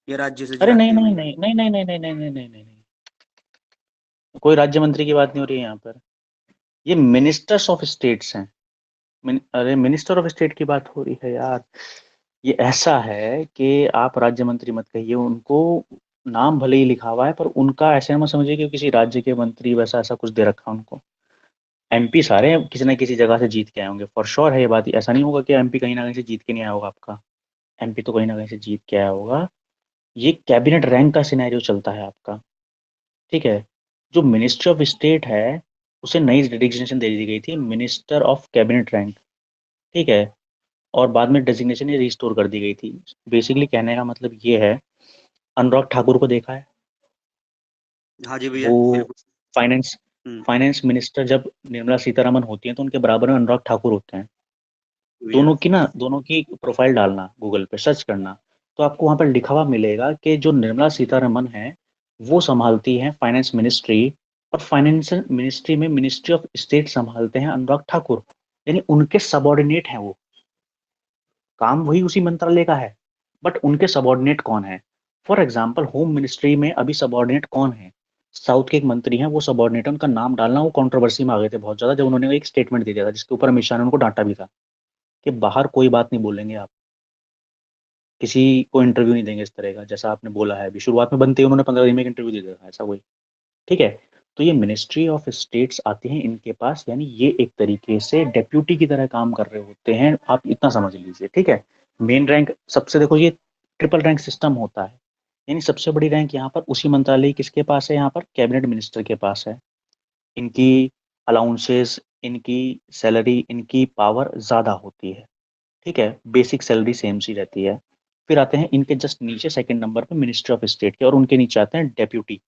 या राज्य से अरे नहीं जाते हैं नहीं भैया? नहीं नहीं नहीं नहीं नहीं नहीं नहीं नहीं नहीं नहीं, कोई राज्य मंत्री की बात नहीं हो रही है यहाँ पर। ये मिनिस्टर्स ऑफ स्टेट्स हैं। अरे मिनिस्टर ऑफ स्टेट की बात हो रही है यार। ये ऐसा है कि आप राज्य मंत्री मत कहिए उनको, नाम भले ही लिखा हुआ है, पर उनका ऐसे मत समझिए कि किसी राज्य के मंत्री वैसा ऐसा कुछ दे रखा है उनको। एमपी सारे किसी ना किसी जगह से जीत के आए होंगे, फॉर श्योर है ये बात। ऐसा नहीं होगा कि एमपी कहीं ना कहीं से जीत के नहीं आया होगा आपका, एमपी तो कहीं ना कहीं से जीत के आया होगा। ये कैबिनेट रैंक का सिनेरियो चलता है आपका, ठीक है। जो मिनिस्ट्री ऑफ स्टेट है, उसे नई डेजिग्नेशन दे दी गई थी, मिनिस्टर ऑफ कैबिनेट रैंक, ठीक है। और बाद में डेजिग्नेशन ये रिस्टोर कर दी गई थी। बेसिकली कहने का मतलब ये है, अनुराग ठाकुर को देखा है? हाँ जी भैया वो बिल्कुल। फाइनेंस हम्म। फाइनेंस मिनिस्टर जब निर्मला सीतारमन होती हैं तो उनके बराबर में अनुराग ठाकुर होते हैं। भैया। दोनों की प्रोफाइल डालना, गूगल पे सर्च करना, तो आपको वहां पर लिखा हुआ मिलेगा कि जो निर्मला सीतारमन है, वो संभालती हैं फाइनेंस मिनिस्ट्री, और फाइनेंशियल मिनिस्ट्री में मिनिस्ट्री ऑफ स्टेट संभालते हैं अनुराग ठाकुर, यानी उनके सबॉर्डिनेट हैं वो। काम वही उसी मंत्रालय का है, बट उनके सबॉर्डिनेट कौन है? फॉर एग्जाम्पल होम मिनिस्ट्री में अभी सबॉर्डिनेट कौन है? साउथ के एक मंत्री हैं, वो सबॉर्डिनेट है, उनका नाम डालना, वो कंट्रोवर्सी में आ गए थे बहुत ज्यादा, जब उन्होंने एक स्टेटमेंट दे दिया था जिसके ऊपर अमित शाह ने उनको डांटा भी था, कि बाहर कोई बात नहीं बोलेंगे आप, किसी को इंटरव्यू नहीं देंगे इस तरह का, जैसा आपने बोला है। अभी शुरुआत में बनते ही उन्होंने 15 दिन में एक इंटरव्यू दे दिया था, ऐसा कोई, ठीक है। तो ये मिनिस्ट्री ऑफ स्टेट्स आते हैं इनके पास, यानी ये एक तरीके से डेप्यूटी की तरह काम कर रहे होते हैं, आप इतना समझ लीजिए, ठीक है। मेन रैंक सबसे, देखो ये ट्रिपल रैंक सिस्टम होता है, यानी सबसे बड़ी रैंक यहाँ पर उसी मंत्रालय किसके पास है, यहाँ पर कैबिनेट मिनिस्टर के पास है। इनकी अलाउंसेस, इनकी सैलरी, इनकी पावर ज़्यादा होती है, ठीक है। बेसिक सैलरी सेम सी रहती है। फिर आते हैं इनके जस्ट नीचे सेकंड नंबर पे मिनिस्टर ऑफ स्टेट के, और उनके नीचे आते हैं डेप्यूटी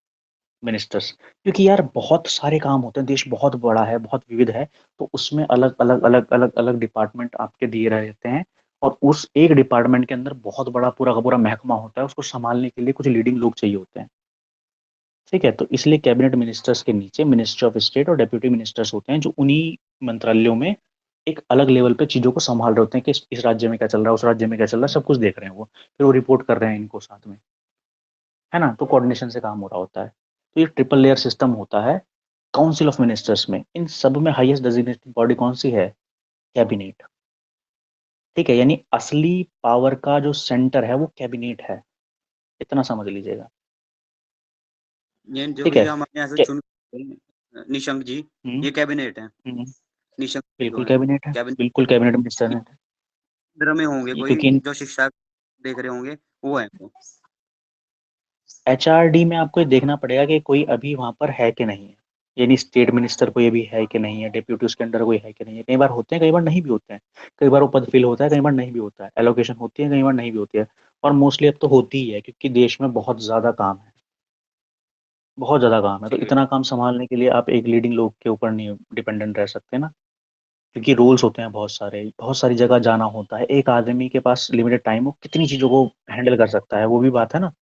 मिनिस्टर्स। क्योंकि यार बहुत सारे काम होते हैं, देश बहुत बड़ा है, बहुत विविध है, तो उसमें अलग अलग अलग अलग अलग डिपार्टमेंट आपके दिए रहते हैं, और उस एक डिपार्टमेंट के अंदर बहुत बड़ा पूरा का पूरा महकमा होता है, उसको संभालने के लिए कुछ लीडिंग लोग चाहिए होते हैं, ठीक है। तो इसलिए कैबिनेट मिनिस्टर्स के नीचे मिनिस्टर ऑफ स्टेट और डेप्यूटी मिनिस्टर्स होते हैं, जो उन्हीं मंत्रालयों में एक अलग लेवल पे चीजों को संभाल रहे होते हैं, कि इस राज्य में क्या चल रहा है, उस राज्य में क्या चल रहा है, सब कुछ देख रहे हैं वो, फिर वो रिपोर्ट कर रहे हैं इनको साथ में, है ना। तो कोऑर्डिनेशन से काम हो रहा होता है। तो ये ट्रिपल लेयर सिस्टम होता है काउंसिल ऑफ मिनिस्टर्स में। इन सब में हाईएस्ट डेजिग्नेटेड बॉडी कौन सी है? कैबिनेट, ठीक है। यानी असली पावर का जो सेंटर है वो कैबिनेट है, इतना समझ लीजिएगा, ये जो ठीक है। भैया हमारे यहाँ से कै- चुन निशंक जी, हम्म, ये कैबिनेट है, हम्म, निशंक जी जो बिल्कुल है कैबिनेट है, कैबिनेट बिल्कुल कैबिनेट मिनिस्टर है। केंद्र में होंगे ये कोई, क्योंकि जो शिक्षा देख रहे होंगे वो है वो। एचआरडी में आपको ये देखना पड़ेगा कि कोई अभी वहां पर है कि नहीं है, यानी स्टेट मिनिस्टर कोई अभी है कि नहीं है, डिप्यूटी उसके अंडर कोई है कि नहीं है। कई बार होते हैं, कई बार नहीं भी होते हैं। कई बार वो पद फिल होता है, कई बार नहीं भी होता है, एलोकेशन होती है, कई बार नहीं भी होती है। और मोस्टली अब तो होती ही है, क्योंकि देश में बहुत ज़्यादा काम है, बहुत ज़्यादा काम है। तो ठीक है। इतना काम संभालने के लिए आप एक लीडिंग लोग के ऊपर नहीं डिपेंडेंट रह सकते ना, क्योंकि रूल्स होते हैं बहुत सारे, बहुत सारी जगह जाना होता है। एक आदमी के पास लिमिटेड टाइम, वो कितनी चीज़ों को हैंडल कर सकता है, वो भी बात है ना।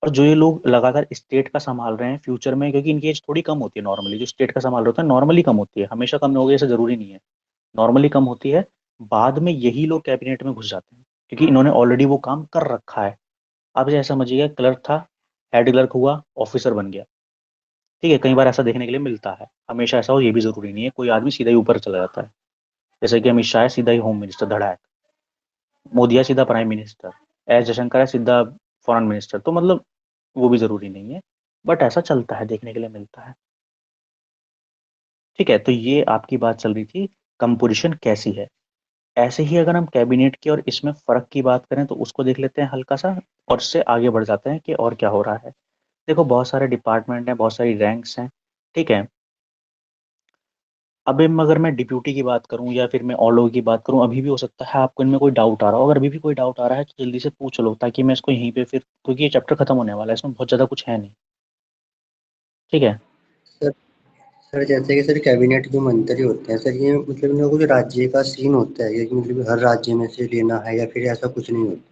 और जो ये लोग लगातार स्टेट का संभाल रहे हैं फ्यूचर में, क्योंकि इनकी एज थोड़ी कम होती है नॉर्मली, जो स्टेट का संभाल रहे होते हैं नॉर्मली कम होती है, हमेशा कम होगी ऐसा जरूरी नहीं है, नॉर्मली कम होती है। बाद में यही लोग कैबिनेट में घुस जाते हैं, क्योंकि इन्होंने ऑलरेडी वो काम कर रखा है। आप जैसे समझिएगा, क्लर्क था, हेड क्लर्क हुआ, ऑफिसर बन गया। ठीक है, कई बार ऐसा देखने के लिए मिलता है, हमेशा ऐसा हो ये भी जरूरी नहीं है, कोई आदमी सीधा ही ऊपर चला जाता है। जैसे कि अमित शाह है, सीधा ही होम मिनिस्टर धड़ा, मोदी है सीधा प्राइम मिनिस्टर, एस जयशंकर है सीधा फॉरेन मिनिस्टर। तो मतलब वो भी जरूरी नहीं है, बट ऐसा चलता है, देखने के लिए मिलता है। ठीक है, तो ये आपकी बात चल रही थी, कंपोजिशन कैसी है। ऐसे ही अगर हम कैबिनेट की और इसमें फर्क की बात करें तो उसको देख लेते हैं हल्का सा, और इससे आगे बढ़ जाते हैं कि और क्या हो रहा है। देखो, बहुत सारे डिपार्टमेंट हैं, बहुत सारी रैंक्स हैं। ठीक है, अब अगर मैं डिप्यूटी की बात करूं या फिर मैं और लोगों की बात करूं, अभी भी हो सकता है आपको इनमें कोई डाउट आ रहा हो। अगर अभी भी कोई डाउट आ रहा है तो जल्दी से पूछ लो, ताकि मैं इसको यहीं पे फिर, क्योंकि ये चैप्टर खत्म होने वाला है, इसमें बहुत ज़्यादा कुछ है नहीं। ठीक है। सर सर जैसे कि सर कैबिनेट जो मंत्री होते हैं सर, ये मतलब इनका कुछ राज्य का सीन होता है कि मतलब हर राज्य में से लेना है, या फिर ऐसा कुछ नहीं होता?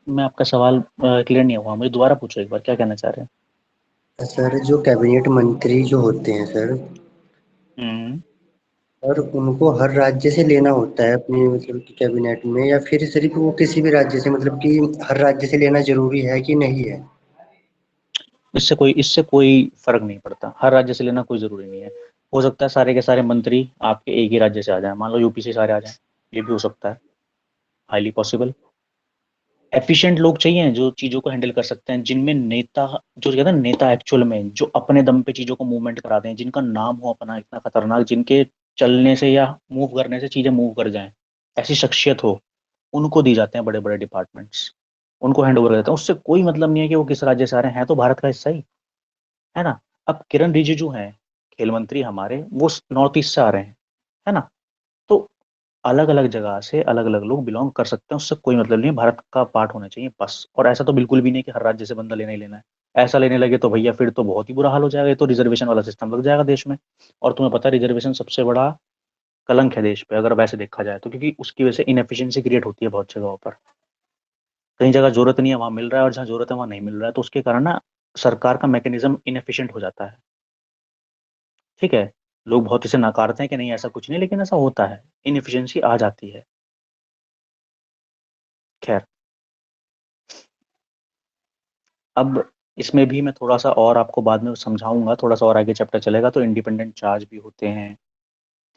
मैं आपका सवाल क्लियर नहीं हुआ, मुझे दोबारा पूछो एक बार, क्या कहना चाह रहे सर जो कैबिनेट मंत्री जो होते हैं सर, हैं। और उनको हर राज्य से लेना होता है अपनी मतलब कि कैबिनेट में, या फिर सिर्फ वो किसी भी राज्य से, मतलब कि हर राज्य से लेना जरूरी है कि नहीं है? इससे कोई फर्क नहीं पड़ता, हर राज्य से लेना कोई जरूरी नहीं है। हो सकता है सारे के सारे मंत्री आपके एक ही राज्य से आ जाएं, मान लो यूपी से सारे आ जाएं, ये भी हो सकता है, हाईली पॉसिबल। एफिशिएंट लोग चाहिए जो चीजों को हैंडल कर सकते हैं, जिनमें नेता, जो कहते हैं नेता एक्चुअल में, जो अपने दम पे चीजों को मूवमेंट करा दें, जिनका नाम हो अपना इतना खतरनाक, जिनके चलने से या मूव करने से चीजें मूव कर जाएं, ऐसी शख्सियत हो, उनको दी जाते हैं बड़े बड़े डिपार्टमेंट्स, उनको हैंड ओवर कर देते हैं। उससे कोई मतलब नहीं है कि वो किस राज्य से आ रहे हैं, तो भारत का हिस्सा ही है ना। अब किरण रिजिजू हैं, खेल मंत्री हमारे, वो नॉर्थ ईस्ट से आ रहे हैं, है ना। तो अलग अलग जगह से अलग अलग लोग बिलोंग कर सकते हैं, उससे कोई मतलब नहीं है, भारत का पार्ट होना चाहिए बस। और ऐसा तो बिल्कुल भी नहीं कि हर राज्य से बंदा लेना ही लेना है। ऐसा लेने लगे तो भैया फिर तो बहुत ही बुरा हाल हो जाएगा, ये तो रिजर्वेशन वाला सिस्टम लग जाएगा देश में। और तुम्हें पता है रिजर्वेशन सबसे बड़ा कलंक है देश पे, अगर वैसे देखा जाए तो, क्योंकि उसकी वजह से इनएफिशिएंसी क्रिएट होती है बहुत जगहों पर। कई जगह जरूरत नहीं है वहां मिल रहा है, और जहाँ जरूरत है वहां नहीं मिल रहा है, तो उसके कारण ना सरकार का मैकेनिज्म इनएफिशिएंट हो जाता है। ठीक है, लोग बहुत इसे नकारते हैं कि नहीं ऐसा कुछ नहीं, लेकिन ऐसा होता है, इनएफिशिएंसी आ जाती है। खैर, अब इसमें भी मैं थोड़ा सा और आपको बाद में समझाऊंगा, थोड़ा सा और आगे चैप्टर चलेगा तो इंडिपेंडेंट चार्ज भी होते हैं।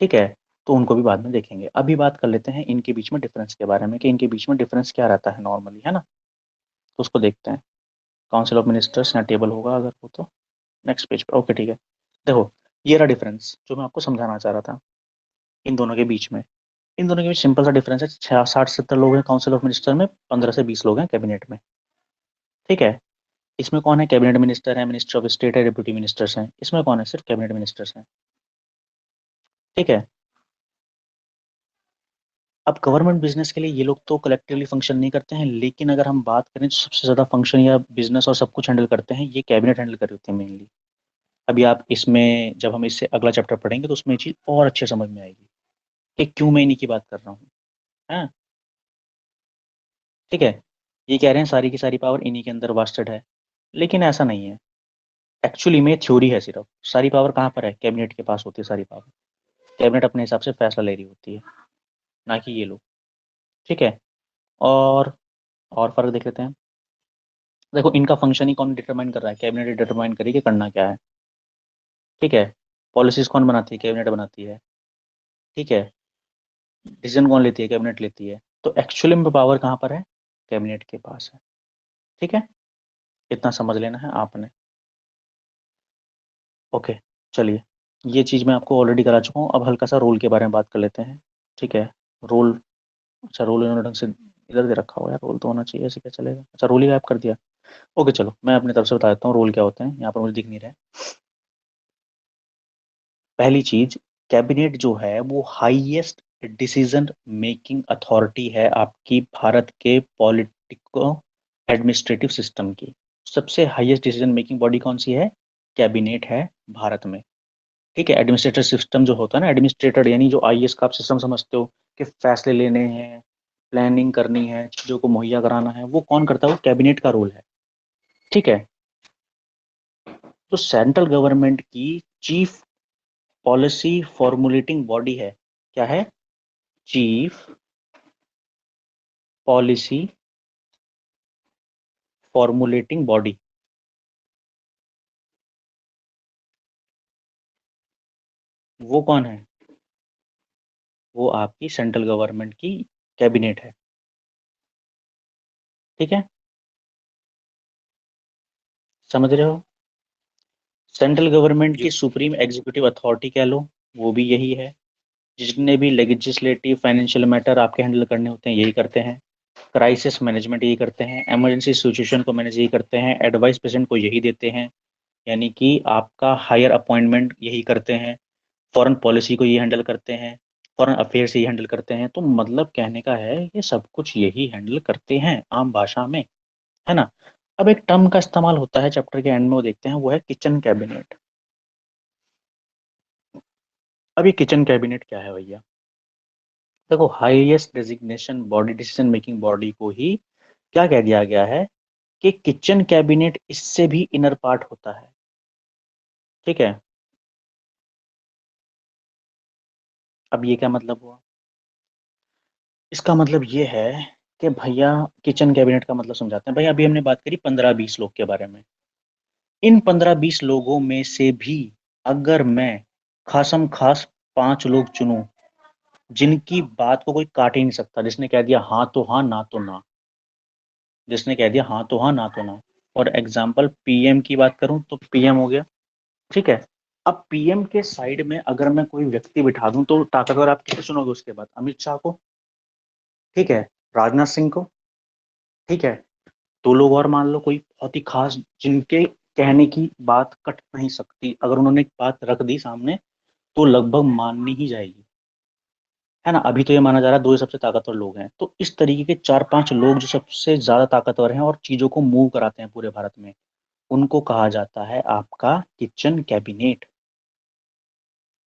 ठीक है, तो उनको भी बाद में देखेंगे। अभी बात कर लेते हैं इनके बीच में डिफरेंस के बारे में, कि इनके बीच में डिफरेंस क्या रहता है नॉर्मली, है ना। तो उसको देखते हैं। काउंसिल ऑफ मिनिस्टर्स यहाँ टेबल होगा अगर हो तो, नेक्स्ट पेज पे। ओके ठीक है, देखो, ये रहा डिफरेंस जो मैं आपको समझाना चाह रहा था इन दोनों के बीच में। इन दोनों के बीच सिंपल सा डिफरेंस है, 60-70 लोग हैं काउंसिल ऑफ मिनिस्टर में, 15 से 20 लोग हैं कैबिनेट में। ठीक है, इसमें कौन है, कैबिनेट मिनिस्टर है, मिनिस्टर ऑफ स्टेट है, डिप्यूटी मिनिस्टर्स हैं। इसमें कौन है, सिर्फ कैबिनेट मिनिस्टर्स हैं। ठीक है, अब गवर्नमेंट बिजनेस के लिए ये लोग तो कलेक्टिवली फंक्शन नहीं करते हैं, लेकिन अगर हम बात करें तो सबसे ज्यादा फंक्शन या बिजनेस और सब कुछ हैंडल करते हैं ये कैबिनेट हैंडल कर रही होती है मेनली। अभी आप इसमें, जब हम इससे अगला चैप्टर पढ़ेंगे तो उसमें ये चीज और अच्छे समझ में आएगी कि क्यों मैं इन्हीं की बात कर रहा हूँ। हाँ, ठीक है, ये कह रहे हैं सारी की सारी पावर इन्हीं के अंदर वास्टेड है, लेकिन ऐसा नहीं है। एक्चुअली में थ्योरी है, सिर्फ सारी पावर कहाँ पर है, कैबिनेट के पास होती है सारी पावर। कैबिनेट अपने हिसाब से फैसला ले रही होती है, ना कि ये लोग। ठीक है, और फर्क देख लेते हैं। देखो, इनका फंक्शन ही कौन डिटरमाइन कर रहा है, कैबिनेट डिटरमाइन करी कि करना क्या है। ठीक है, पॉलिसीज कौन बनाती है, कैबिनेट बनाती है। ठीक है, डिसीजन कौन लेती है, कैबिनेट लेती है। तो एक्चुअली में पावर कहाँ पर है, कैबिनेट के पास है। ठीक है, इतना समझ लेना है आपने। ओके, चलिए, ये चीज़ मैं आपको ऑलरेडी करा चुका हूँ, अब हल्का सा रोल के बारे में बात कर लेते हैं। ठीक है, रोल, अच्छा रोल इन्होंने ढंग से इधर दे रखा हुआ है, रोल तो होना चाहिए, ऐसे क्या चलेगा, अच्छा रोल ही गायब कर दिया। ओके चलो, मैं अपनी तरफ से बता देता हूँ रोल क्या होते हैं, यहाँ पर मुझे दिख नहीं रहा है। पहली चीज, कैबिनेट जो है वो हाईएस्ट डिसीजन मेकिंग अथॉरिटी है आपकी भारत के पॉलिटिको एडमिनिस्ट्रेटिव सिस्टम की। सबसे हाईएस्ट डिसीजन मेकिंग बॉडी कौन सी है, कैबिनेट है भारत में। ठीक है, एडमिनिस्ट्रेटर सिस्टम जो होता है ना, एडमिनिस्ट्रेटर यानी जो आईएएस का आप सिस्टम समझते हो कि फैसले लेने हैं, प्लानिंग करनी है, चीजों को मुहैया कराना है, वो कौन करता है, वो कैबिनेट का रोल है। ठीक है, तो सेंट्रल गवर्नमेंट की चीफ पॉलिसी फॉर्मुलेटिंग बॉडी है, क्या है, चीफ पॉलिसी फॉर्मुलेटिंग बॉडी। वो कौन है? वो आपकी सेंट्रल गवर्नमेंट की कैबिनेट है। ठीक है, समझ रहे हो? सेंट्रल गवर्नमेंट जी की सुप्रीम एग्जीक्यूटिव अथॉरिटी कह लो, वो भी यही है। जितने भी लेजिस्लेटिव फाइनेंशियल मैटर आपके हैंडल करने होते हैं, यही करते हैं। क्राइसिस मैनेजमेंट यही करते हैं। इमरजेंसी सिचुएशन को मैनेज यही करते हैं। एडवाइस प्रेसिडेंट को यही देते हैं, यानी कि आपका हायर अपॉइंटमेंट यही करते हैं। फॉरेन पॉलिसी को ये हैंडल करते हैं। फॉरेन अफेयर्स यही हैंडल करते हैं। तो मतलब कहने का है ये सब कुछ यही हैंडल करते हैं आम भाषा में, है ना। अब एक टर्म का इस्तेमाल होता है चैप्टर के एंड में, वो देखते हैं, वो है किचन कैबिनेट। अब ये किचन कैबिनेट क्या है भैया? देखो, highest designation body, decision making body को ही क्या कह दिया गया है कि किचन कैबिनेट इससे भी इनर पार्ट होता है। ठीक है, अब ये क्या मतलब हुआ? इसका मतलब ये है कि भैया किचन कैबिनेट का मतलब समझाते हैं। भैया अभी हमने बात करी 15-20 लोग के बारे में। इन 15-20 लोगों में से भी अगर मैं खासम खास 5 लोग चुनूं जिनकी बात को कोई काट ही नहीं सकता, जिसने कह दिया हाँ तो हाँ, ना तो ना, जिसने कह दिया हाँ तो हाँ, ना तो ना। फॉर एग्जाम्पल पीएम की बात करूं तो पीएम हो गया। ठीक है, अब पीएम के साइड में अगर मैं कोई व्यक्ति बिठा दूं तो ताकतवर आप किसे सुनोगे उसके बाद? अमित शाह को। ठीक है, राजनाथ सिंह को। ठीक है, 2 लोग और मान लो कोई बहुत ही खास, जिनके कहने की बात कट नहीं सकती, अगर उन्होंने एक बात रख दी सामने तो लगभग माननी ही जाएगी, है ना। अभी तो ये माना जा रहा है 2 सबसे ताकतवर लोग हैं। तो इस तरीके के 4-5 लोग जो सबसे ज्यादा ताकतवर हैं और चीजों को मूव कराते हैं पूरे भारत में, उनको कहा जाता है आपका kitchen cabinet,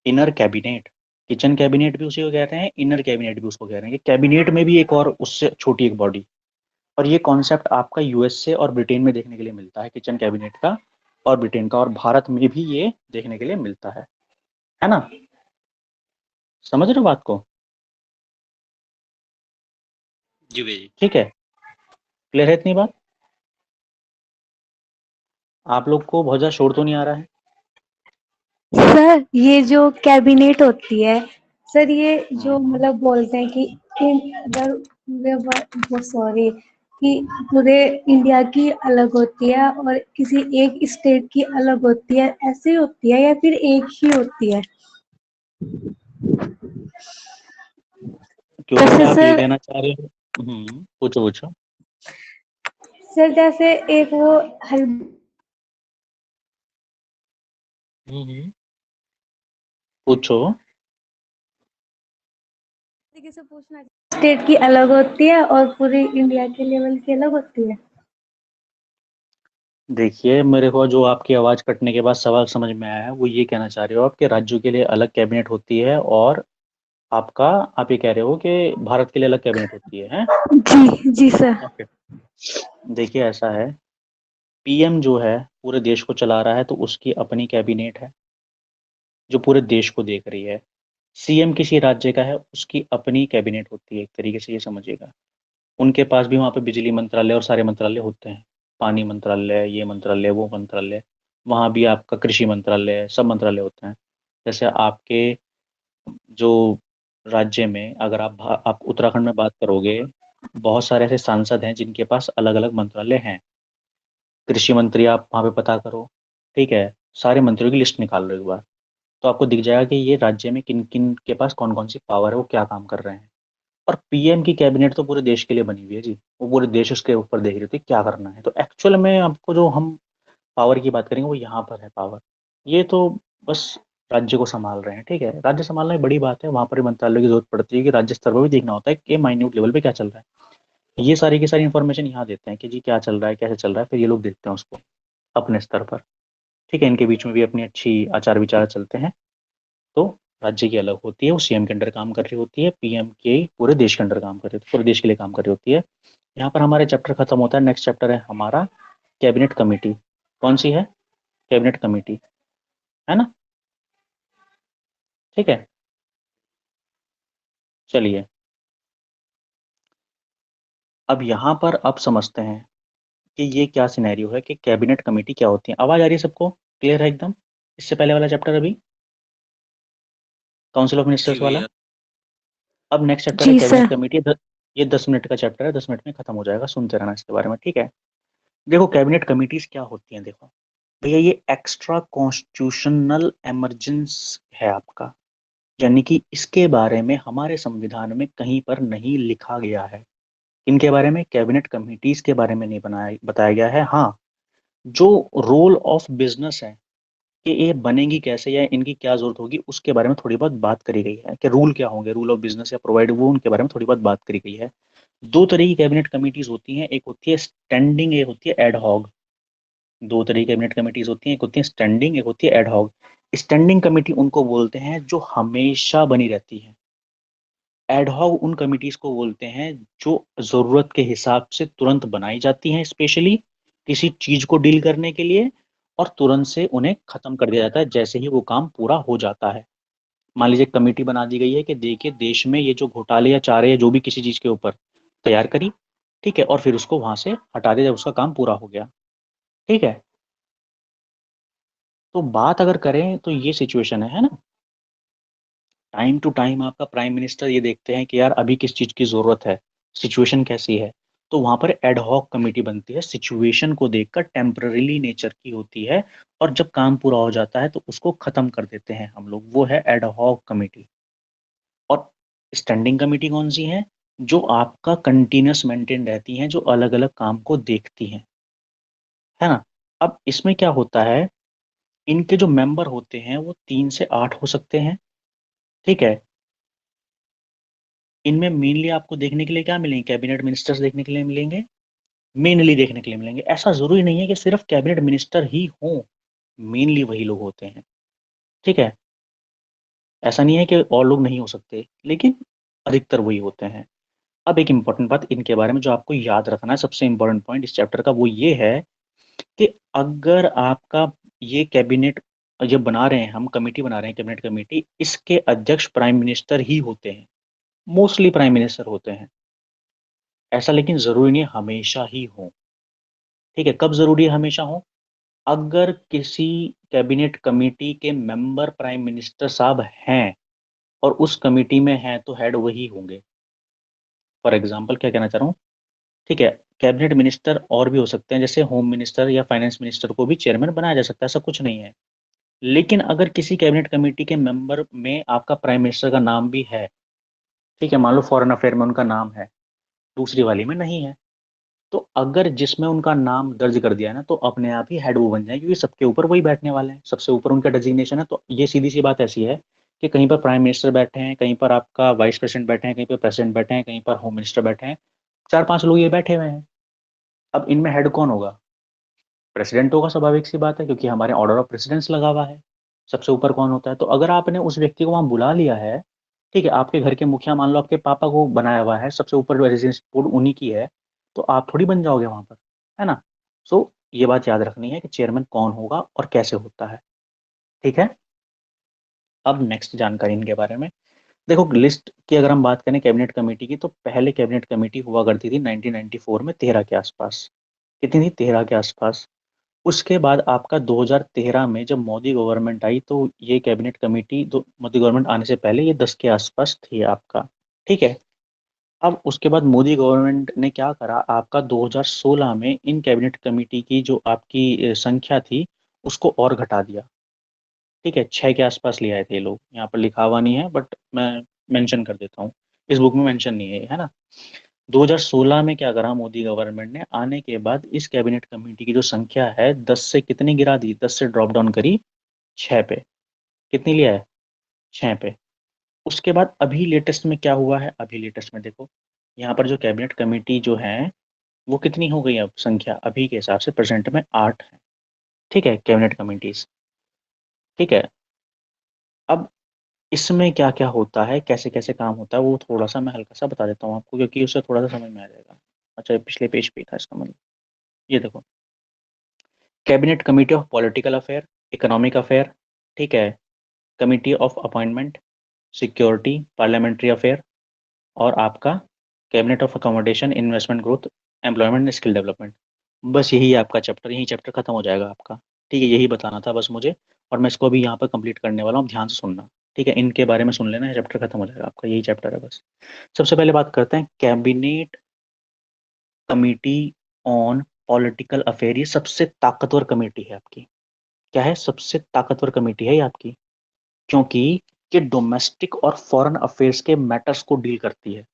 inner cabinet. Kitchen cabinet भी उसी को कहते हैं, इनर कैबिनेट भी उसको कह रहे हैं कि कैबिनेट में भी एक और उससे छोटी एक बॉडी। और ये कॉन्सेप्ट आपका यूएसए और ब्रिटेन में देखने के लिए मिलता है, किचन कैबिनेट का, और ब्रिटेन का, और भारत में भी ये देखने के लिए मिलता है ना। समझ रहे हो बात को? जी भैया जी। ठीक है, क्लियर है इतनी बात? आप लोग को बहुत ज्यादा शोर तो नहीं आ रहा है? सर ये जो कैबिनेट होती है, सर ये जो हम्म। मतलब बोलते हैं कि वो सॉरी कि पूरे इंडिया की अलग होती है और किसी एक स्टेट की अलग होती है, ऐसे होती है या फिर एक ही होती है? क्यों जैसे भैया आप ये सर कहना चाह रहे हो? पूछो पूछो। सर जैसे एक वो हल पूछो। तरीके से पूछना, स्टेट की अलग होती है और पूरी इंडिया के लेवल की अलग होती है। देखिए, मेरे को जो आपकी आवाज कटने के बाद सवाल समझ में आया है, वो ये कहना चाह रहे हो आप कि राज्यों के लिए अलग कैबिनेट होती है, और आपका, आप ये कह रहे हो कि भारत के लिए अलग कैबिनेट होती है, हैं? जी जी सर। ओके, देखिए ऐसा है, पीएम जो है पूरे देश को चला रहा है, तो उसकी अपनी कैबिनेट है जो पूरे देश को देख रही है। सीएम किसी राज्य का है, उसकी अपनी कैबिनेट होती है, एक तरीके से ये समझिएगा। उनके पास भी वहाँ पे बिजली मंत्रालय और सारे मंत्रालय होते हैं, पानी मंत्रालय, ये मंत्रालय, वो मंत्रालय। वहाँ भी आपका कृषि मंत्रालय, सब मंत्रालय होते हैं। जैसे आपके जो राज्य में, अगर आप उत्तराखंड में बात करोगे, बहुत सारे ऐसे सांसद हैं जिनके पास अलग अलग मंत्रालय हैं। कृषि मंत्री आप वहाँ पे पता करो, ठीक है, सारे मंत्रियों की लिस्ट निकाल लो एक बार, तो आपको दिख जाएगा कि ये राज्य में किन किन के पास कौन कौन सी पावर है, वो क्या काम कर रहे हैं। और पीएम की कैबिनेट तो पूरे देश के लिए बनी हुई है जी, वो पूरे देश उसके ऊपर देख रही होती है क्या करना है। तो एक्चुअल में आपको जो हम पावर की बात करेंगे वो यहाँ पर है पावर। ये तो बस राज्य को संभाल रहे हैं, ठीक है, राज्य संभालना एक बड़ी बात है, वहाँ पर भी मंत्रालय की जरूरत पड़ती है कि राज्य स्तर पर भी देखना होता है कि माइन्यूट लेवल पे क्या चल रहा है। ये सारी की सारी इन्फॉर्मेशन यहाँ देते हैं कि जी क्या चल रहा है, कैसे चल रहा है, फिर ये लोग देखते हैं उसको अपने स्तर पर। ठीक है, इनके बीच में भी अपनी अच्छी आचार विचार चलते हैं। तो राज्य की अलग होती है, वो सीएम के अंडर काम कर रही होती है, पीएम के पूरे देश के अंडर काम कर रही होती है, पूरे देश के लिए काम कर रही होती है। यहाँ पर हमारे चैप्टर खत्म होता है। नेक्स्ट चैप्टर है हमारा कैबिनेट कमेटी। कौन सी है? कैबिनेट कमेटी, है ना। ठीक है, चलिए। अब यहाँ पर अब समझते हैं कि ये क्या सिनेरियो है कि कैबिनेट कमेटी क्या होती है। आवाज आ रही है सबको? क्लियर है एकदम? इससे पहले वाला चैप्टर अभी काउंसिल ऑफ जी मिनिस्टर्स वाला। भैया। अब नेक्स्ट चैप्टर है जी कैबिनेट सर। कमेटी। ये 10 मिनट का चैप्टर है, 10 मिनट में खत्म हो जाएगा, सुनते रहना इसके बारे में, ठीक है? देखो कैबिनेट कमिटीज क्या होती हैं। देखो भैया, ये एक्स्ट्रा कॉन्स्टिट्यूशनल एमरजेंस है आपका, यानी कि इसके बारे में हमारे संविधान में कहीं पर नहीं लिखा गया है। इनके बारे में, कैबिनेट कमिटीज के बारे में नहीं बनाया बताया गया है। हाँ, जो रोल ऑफ बिजनेस है कि ये बनेंगी कैसे या इनकी क्या जरूरत होगी, उसके बारे में थोड़ी बहुत बात करी गई है कि रूल क्या होंगे, रूल ऑफ बिजनेस या प्रोवाइड, वो उनके बारे में थोड़ी बहुत बात करी गई है। दो तरह की कैबिनेट कमिटीज होती हैं, एक होती है स्टैंडिंग, एक होती है एडहॉक। दो तरह की कैबिनेट कमिटीज होती हैं, एक होती है स्टैंडिंग, एक होती है एडहॉक। स्टैंडिंग कमेटी उनको बोलते हैं जो हमेशा बनी रहती है। एडहॉक उन कमिटीज को बोलते हैं जो जरूरत के हिसाब से तुरंत बनाई जाती हैं, स्पेशली किसी चीज को डील करने के लिए, और तुरंत से उन्हें खत्म कर दिया जाता है जैसे ही वो काम पूरा हो जाता है। मान लीजिए कमेटी बना दी गई है कि देखिए देश में ये जो घोटाले या चारे या जो भी किसी चीज के ऊपर तैयार करी, ठीक है, और फिर उसको वहां से हटा दिया जब उसका काम पूरा हो गया, ठीक है? तो बात अगर करें तो ये सिचुएशन है ना। टाइम टू टाइम आपका प्राइम मिनिस्टर ये देखते हैं कि यार अभी किस चीज़ की ज़रूरत है, सिचुएशन कैसी है, तो वहाँ पर एड हॉक कमेटी बनती है, सिचुएशन को देखकर, टेम्पररीली नेचर की होती है, और जब काम पूरा हो जाता है तो उसको ख़त्म कर देते हैं हम लोग, वो है एड हॉक कमेटी। और स्टैंडिंग कमेटी कौन सी है? जो आपका कंटिन्यूस मेंटेन रहती हैं, जो अलग अलग काम को देखती हैं, है ना? अब इसमें क्या होता है, इनके जो मेंबर होते हैं वो 3 से 8 हो सकते हैं, ठीक है? इनमें मेनली आपको देखने के लिए क्या मिलेंगे? कैबिनेट मिनिस्टर्स देखने के लिए मिलेंगे, मेनली देखने के लिए मिलेंगे। ऐसा जरूरी नहीं है कि सिर्फ कैबिनेट मिनिस्टर ही हो, मेनली वही लोग होते हैं, ठीक है? ऐसा नहीं है कि और लोग नहीं हो सकते, लेकिन अधिकतर वही होते हैं। अब एक इंपॉर्टेंट बात इनके बारे में जो आपको याद रखना है, सबसे इंपॉर्टेंट पॉइंट इस चैप्टर का, वो ये है कि अगर आपका ये कैबिनेट, जब बना रहे हैं हम, कमेटी बना रहे हैं कैबिनेट कमेटी, इसके अध्यक्ष प्राइम मिनिस्टर ही होते हैं, मोस्टली प्राइम मिनिस्टर होते हैं। ऐसा लेकिन जरूरी नहीं है हमेशा ही हो, ठीक है? कब जरूरी है हमेशा हो? अगर किसी कैबिनेट कमेटी के मेंबर प्राइम मिनिस्टर साहब हैं और उस कमेटी में हैं तो हेड वही होंगे। फॉर एग्जांपल क्या कहना चाह रहा हूँ, ठीक है, कैबिनेट मिनिस्टर और भी हो सकते हैं, जैसे होम मिनिस्टर या फाइनेंस मिनिस्टर को भी चेयरमैन बनाया जा सकता है, ऐसा कुछ नहीं है। लेकिन अगर किसी कैबिनेट कमेटी के मेंबर में आपका प्राइम मिनिस्टर का नाम भी है, ठीक है, मान लो फॉरेन अफेयर में उनका नाम है, दूसरी वाली में नहीं है, तो अगर जिसमें उनका नाम दर्ज कर दिया है ना, तो अपने आप ही हेड वो बन जाए, क्योंकि सबके ऊपर वही बैठने वाले हैं, सबसे ऊपर उनका डेजिग्नेशन है। तो ये सीधी सी बात ऐसी है कि कहीं पर प्राइम मिनिस्टर बैठे हैं, कहीं पर आपका वाइस प्रेसिडेंट बैठे हैं, कहीं पर प्रेसिडेंट बैठे हैं, कहीं पर होम मिनिस्टर बैठे हैं, 4-5 लोग ये बैठे हुए हैं। अब इनमें हेड कौन होगा? प्रेसिडेंट होगा, स्वाभाविक सी बात है, क्योंकि हमारे ऑर्डर ऑफ प्रेसिडेंस लगा हुआ है। सबसे ऊपर कौन होता है? तो अगर आपने उस व्यक्ति को वहां बुला लिया है, ठीक है, आपके घर के मुखिया मान लो आपके पापा को बनाया हुआ है, सबसे ऊपर रेजिडेंस बोर्ड उन्हीं की है, तो आप थोड़ी बन जाओगे वहां पर, है ना? सो ये बात याद रखनी है कि चेयरमैन कौन होगा और कैसे होता है, ठीक है? अब नेक्स्ट जानकारी इनके बारे में देखो। लिस्ट की अगर हम बात करें कैबिनेट कमेटी की, तो पहले कैबिनेट कमेटी हुआ करती थी 1994 में, 13 के आसपास। कितनी थी? 13 के आसपास। उसके बाद आपका 2013 में जब मोदी गवर्नमेंट आई, तो ये कैबिनेट कमेटी, मोदी गवर्नमेंट आने से पहले ये 10 के आसपास थी आपका, ठीक है? अब उसके बाद मोदी गवर्नमेंट ने क्या करा, आपका 2016 में इन कैबिनेट कमेटी की जो आपकी संख्या थी उसको और घटा दिया, ठीक है? 6 के आसपास ले आए थे ये लोग, यहाँ पर लिखा हुआ नहीं है बट मैं मेंशन कर देता हूँ, इस बुक में मेंशन नहीं है ना। 2016 में क्या करा मोदी गवर्नमेंट ने, आने के बाद इस कैबिनेट कमेटी की जो संख्या है 10 से कितनी गिरा दी, 10 से ड्रॉप डाउन करी 6 पे। कितनी लिया है? 6 पे। उसके बाद अभी लेटेस्ट में क्या हुआ है, अभी लेटेस्ट में देखो, यहाँ पर जो कैबिनेट कमेटी जो है वो कितनी हो गई, अब संख्या अभी के हिसाब से प्रेजेंट में 8 है, ठीक है, कैबिनेट कमेटीज, ठीक है? अब इसमें क्या क्या होता है, कैसे कैसे काम होता है, वो थोड़ा सा मैं हल्का सा बता देता हूँ आपको, क्योंकि उससे थोड़ा सा समझ में आ जाएगा। अच्छा, ये पिछले पेज पे था इसका मतलब, ये देखो, cabinet committee of political affair, economic affair, ठीक है, committee of appointment, security, parliamentary affair, और आपका cabinet of accommodation, investment, growth, employment, skill development. बस यही है आपका चैप्टर, यही चैप्टर खत्म हो जाएगा आपका। ठीक है, यही बताना था बस मुझे, और मैं इसको अभी यहाँ पर कंप्लीट करने वाला हूँ, ध्यान से सुनना। ठीक है, इनके बारे में सुन लेना, चैप्टर खत्म हो जाएगा आपका, यही चैप्टर है बस। सबसे पहले बात करते हैं cabinet committee on political affair. ये सबसे ताकतवर कमेटी है आपकी। क्या है? सबसे ताकतवर कमेटी है ये आपकी, क्योंकि ये डोमेस्टिक और फॉरेन अफेयर्स के मैटर्स को डील करती है।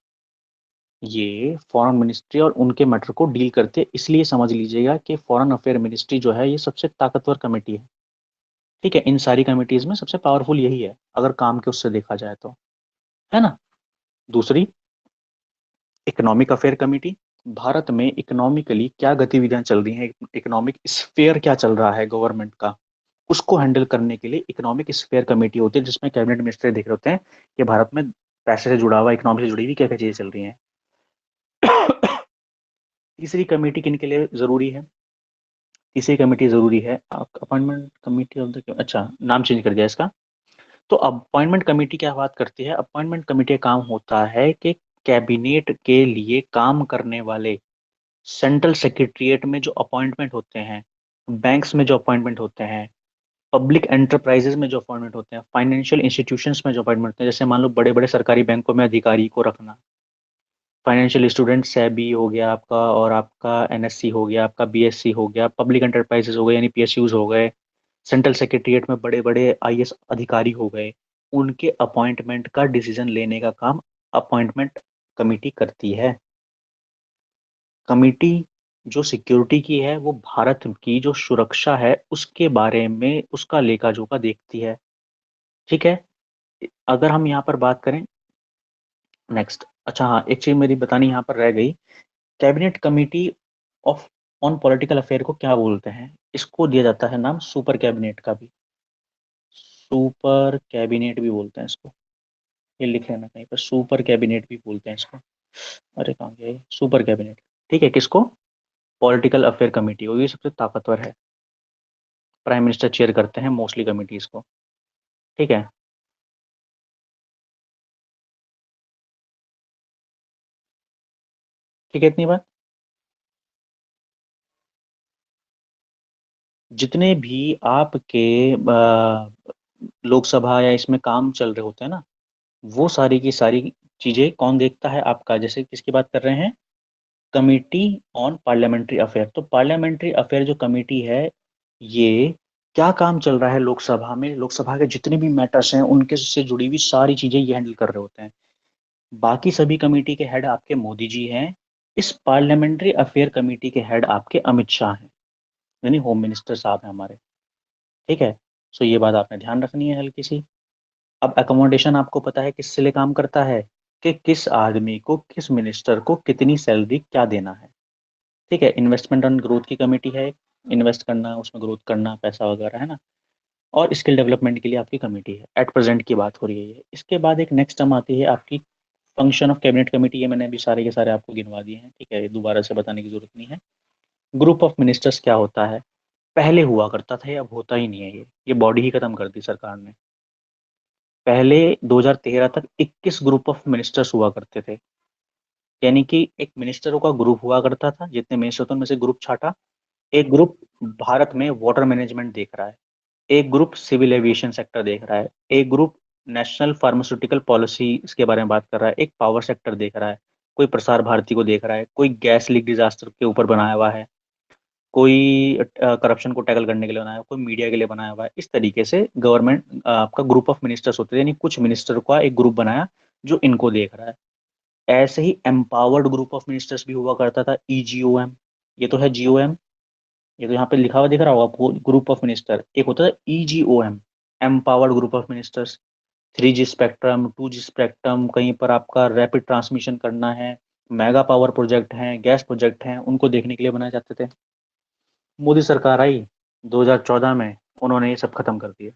ये फॉरेन मिनिस्ट्री और उनके मैटर को डील करते हैं, इसलिए समझ लीजिएगा कि फॉरेन अफेयर मिनिस्ट्री जो है ये सबसे ताकतवर कमेटी है। ठीक है, इन सारी कमिटीज में सबसे पावरफुल यही है, अगर काम के उससे देखा जाए तो, है ना। दूसरी, इकोनॉमिक अफेयर कमेटी। भारत में इकोनॉमिकली क्या गतिविधियां चल रही हैं, इकोनॉमिक स्फेयर क्या चल रहा है गवर्नमेंट का, उसको हैंडल करने के लिए इकोनॉमिक स्फेयर कमेटी होती है, जिसमें कैबिनेट मिनिस्टर देख रहे होते हैं कि भारत में पैसे से जुड़ा हुआ, इकोनॉमी से जुड़ी हुई क्या क्या चीजें चल रही हैं। तीसरी कमेटी किन के लिए जरूरी है? तीसरी कमेटी जरूरी है अपॉइंटमेंट कमेटी ऑफ द, अच्छा नाम चेंज कर दिया इसका। तो अपॉइंटमेंट कमेटी क्या बात करती है? अपॉइंटमेंट कमेटी का काम होता है कि कैबिनेट के लिए काम करने वाले सेंट्रल सेक्रेटरिएट में जो अपॉइंटमेंट होते हैं, बैंक्स में जो अपॉइंटमेंट होते हैं, पब्लिक एंटरप्राइजेज में जो अपॉइंटमेंट होते हैं, फाइनेंशियल इंस्टीट्यूशंस में जो अपॉइंटमेंट होते हैं, जैसे मान लो बड़े बड़े सरकारी बैंकों में अधिकारी को रखना, फाइनेंशियल स्टूडेंट सेबी हो गया आपका, और आपका एनएससी हो गया, आपका बीएससी हो गया, पब्लिक एंटरप्राइजेज हो गए यानी पीएसयूज हो गए, सेंट्रल सेक्रेटरिएट में बड़े बड़े आईएएस अधिकारी हो गए, उनके अपॉइंटमेंट का डिसीजन लेने का काम अपॉइंटमेंट कमेटी करती है। कमेटी जो सिक्योरिटी की है, वो भारत की जो सुरक्षा है उसके बारे में उसका लेखा जोखा देखती है। ठीक है, अगर हम यहाँ पर बात करें नेक्स्ट, अच्छा हाँ, एक चीज मेरी बतानी यहाँ पर रह गई। Cabinet committee of on political affair को क्या बोलते हैं? इसको दिया जाता है नाम सुपर कैबिनेट का भी, सुपर कैबिनेट भी बोलते हैं इसको। ये लिख लेना कहीं पर, सुपर कैबिनेट भी बोलते हैं इसको। अरे कहाँ गया ये? Super cabinet. ठीक है, किसको? पॉलिटिकल अफेयर कमेटी को, ये सबसे ताकतवर है। प्राइम मिनिस्टर चेयर करते हैं मोस्टली कमिटीज को। ठीक है, ठीक है, इतनी बात। जितने भी आपके लोकसभा या इसमें काम चल रहे होते हैं ना, वो सारी की सारी चीजें कौन देखता है आपका? जैसे किसकी बात कर रहे हैं? Committee on parliamentary affair. तो पार्लियामेंट्री अफेयर जो कमेटी है, ये क्या काम चल रहा है लोकसभा में, लोकसभा के जितने भी मैटर्स हैं उनके से जुड़ी हुई सारी चीजें ये हैंडल कर रहे होते हैं। बाकी सभी कमेटी के हेड आपके मोदी जी हैं, इस पार्लियामेंट्री अफेयर कमेटी के हेड आपके अमित शाह हैं, यानी होम मिनिस्टर साहब हैं हमारे। ठीक है, सो ये बात आपने ध्यान रखनी है हल्की सी। अब अकोमोडेशन आपको पता है किससे लिए काम करता है, कि किस आदमी को, किस मिनिस्टर को कितनी सैलरी क्या देना है। ठीक है, इन्वेस्टमेंट एंड ग्रोथ की कमेटी है, इन्वेस्ट करना, उसमें ग्रोथ करना, पैसा वगैरह, है ना। और स्किल डेवलपमेंट के लिए आपकी कमेटी है, एट प्रेजेंट की बात हो रही है ये। इसके बाद एक नेक्स्ट टर्म आती है आपकी फंक्शन ऑफ कैबिनेट कमेटी। ये मैंने अभी सारे के सारे आपको गिनवा दिए हैं, ठीक है, ये दोबारा से बताने की जरूरत नहीं है। ग्रुप ऑफ मिनिस्टर्स क्या होता है? पहले हुआ करता था, ये अब होता ही नहीं है, ये बॉडी ही खत्म कर दी सरकार ने। पहले 2013 तक 21 ग्रुप ऑफ मिनिस्टर्स हुआ करते थे, यानी कि एक मिनिस्टरों का ग्रुप हुआ करता था, जितने मिनिस्टर थे उनमें से ग्रुप छाटा। एक ग्रुप भारत में वाटर मैनेजमेंट देख रहा है, एक ग्रुप सिविल एविएशन सेक्टर देख रहा है, एक ग्रुप नेशनल फार्मास्यूटिकल पॉलिसी इसके बारे में बात कर रहा है, एक पावर सेक्टर देख रहा है, कोई प्रसार भारती को देख रहा है, कोई गैस लीक डिजास्टर के ऊपर बनाया हुआ है, कोई करप्शन को टैकल करने के लिए बनाया हुआ है, कोई मीडिया के लिए बनाया हुआ है। इस तरीके से गवर्नमेंट आपका ग्रुप ऑफ मिनिस्टर्स होते हैं, यानी कुछ मिनिस्टर का एक ग्रुप बनाया जो इनको देख रहा है। ऐसे ही एम्पावर्ड ग्रुप ऑफ मिनिस्टर्स भी हुआ करता था, ईजीओएम। ये तो है जीओएम, ये तो यहाँ पे लिखा हुआ दिख रहा होगा आपको, ग्रुप ऑफ मिनिस्टर। एक होता है EGoM, empowered group of ministers. 3G spectrum, 2G spectrum, कहीं पर आपका रैपिड ट्रांसमिशन करना है, मेगा पावर प्रोजेक्ट हैं, गैस प्रोजेक्ट हैं, उनको देखने के लिए बनाए जाते थे। मोदी सरकार आई 2014 में, उन्होंने ये सब खत्म कर दिया।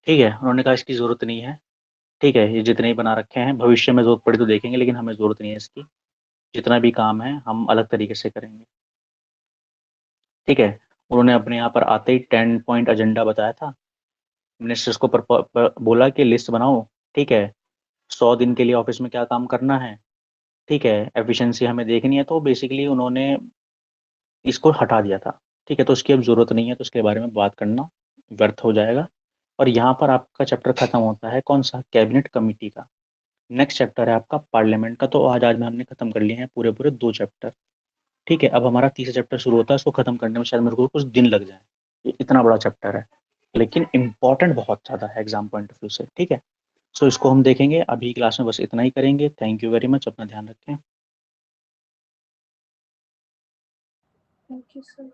ठीक है, उन्होंने कहा इसकी जरूरत नहीं है। ठीक है, ये जितने ही बना रखे हैं, भविष्य में जरूरत पड़ी तो देखेंगे, लेकिन हमें जरूरत नहीं है इसकी। जितना भी काम है हम अलग तरीके से करेंगे। ठीक है, उन्होंने अपने यहाँ पर आते ही 10 पॉइंट एजेंडा बताया था, मिनिस्टर्स को बोला कि लिस्ट बनाओ। ठीक है, 100 दिन के लिए ऑफिस में क्या काम करना है, ठीक है, एफिशिएंसी हमें देखनी है, तो बेसिकली उन्होंने इसको हटा दिया था। ठीक है, तो उसकी अब ज़रूरत नहीं है, तो उसके बारे में बात करना व्यर्थ हो जाएगा। और यहाँ पर आपका चैप्टर खत्म होता है कौन सा, कैबिनेट कमिटी का। नेक्स्ट चैप्टर है आपका पार्लियामेंट का। तो आज में हमने खत्म कर लिए हैं पूरे पूरे 2 चैप्टर। ठीक है, अब हमारा तीसरा चैप्टर शुरू होता है, उसको खत्म करने में शायद मेरे को कुछ दिन लग जाए, ये इतना बड़ा चैप्टर है, लेकिन इंपॉर्टेंट बहुत ज़्यादा है एग्जाम पॉइंट ऑफ व्यू से। ठीक है, सो इसको हम देखेंगे, अभी क्लास में बस इतना ही करेंगे। थैंक यू वेरी मच, अपना ध्यान रखें। Thank you sir.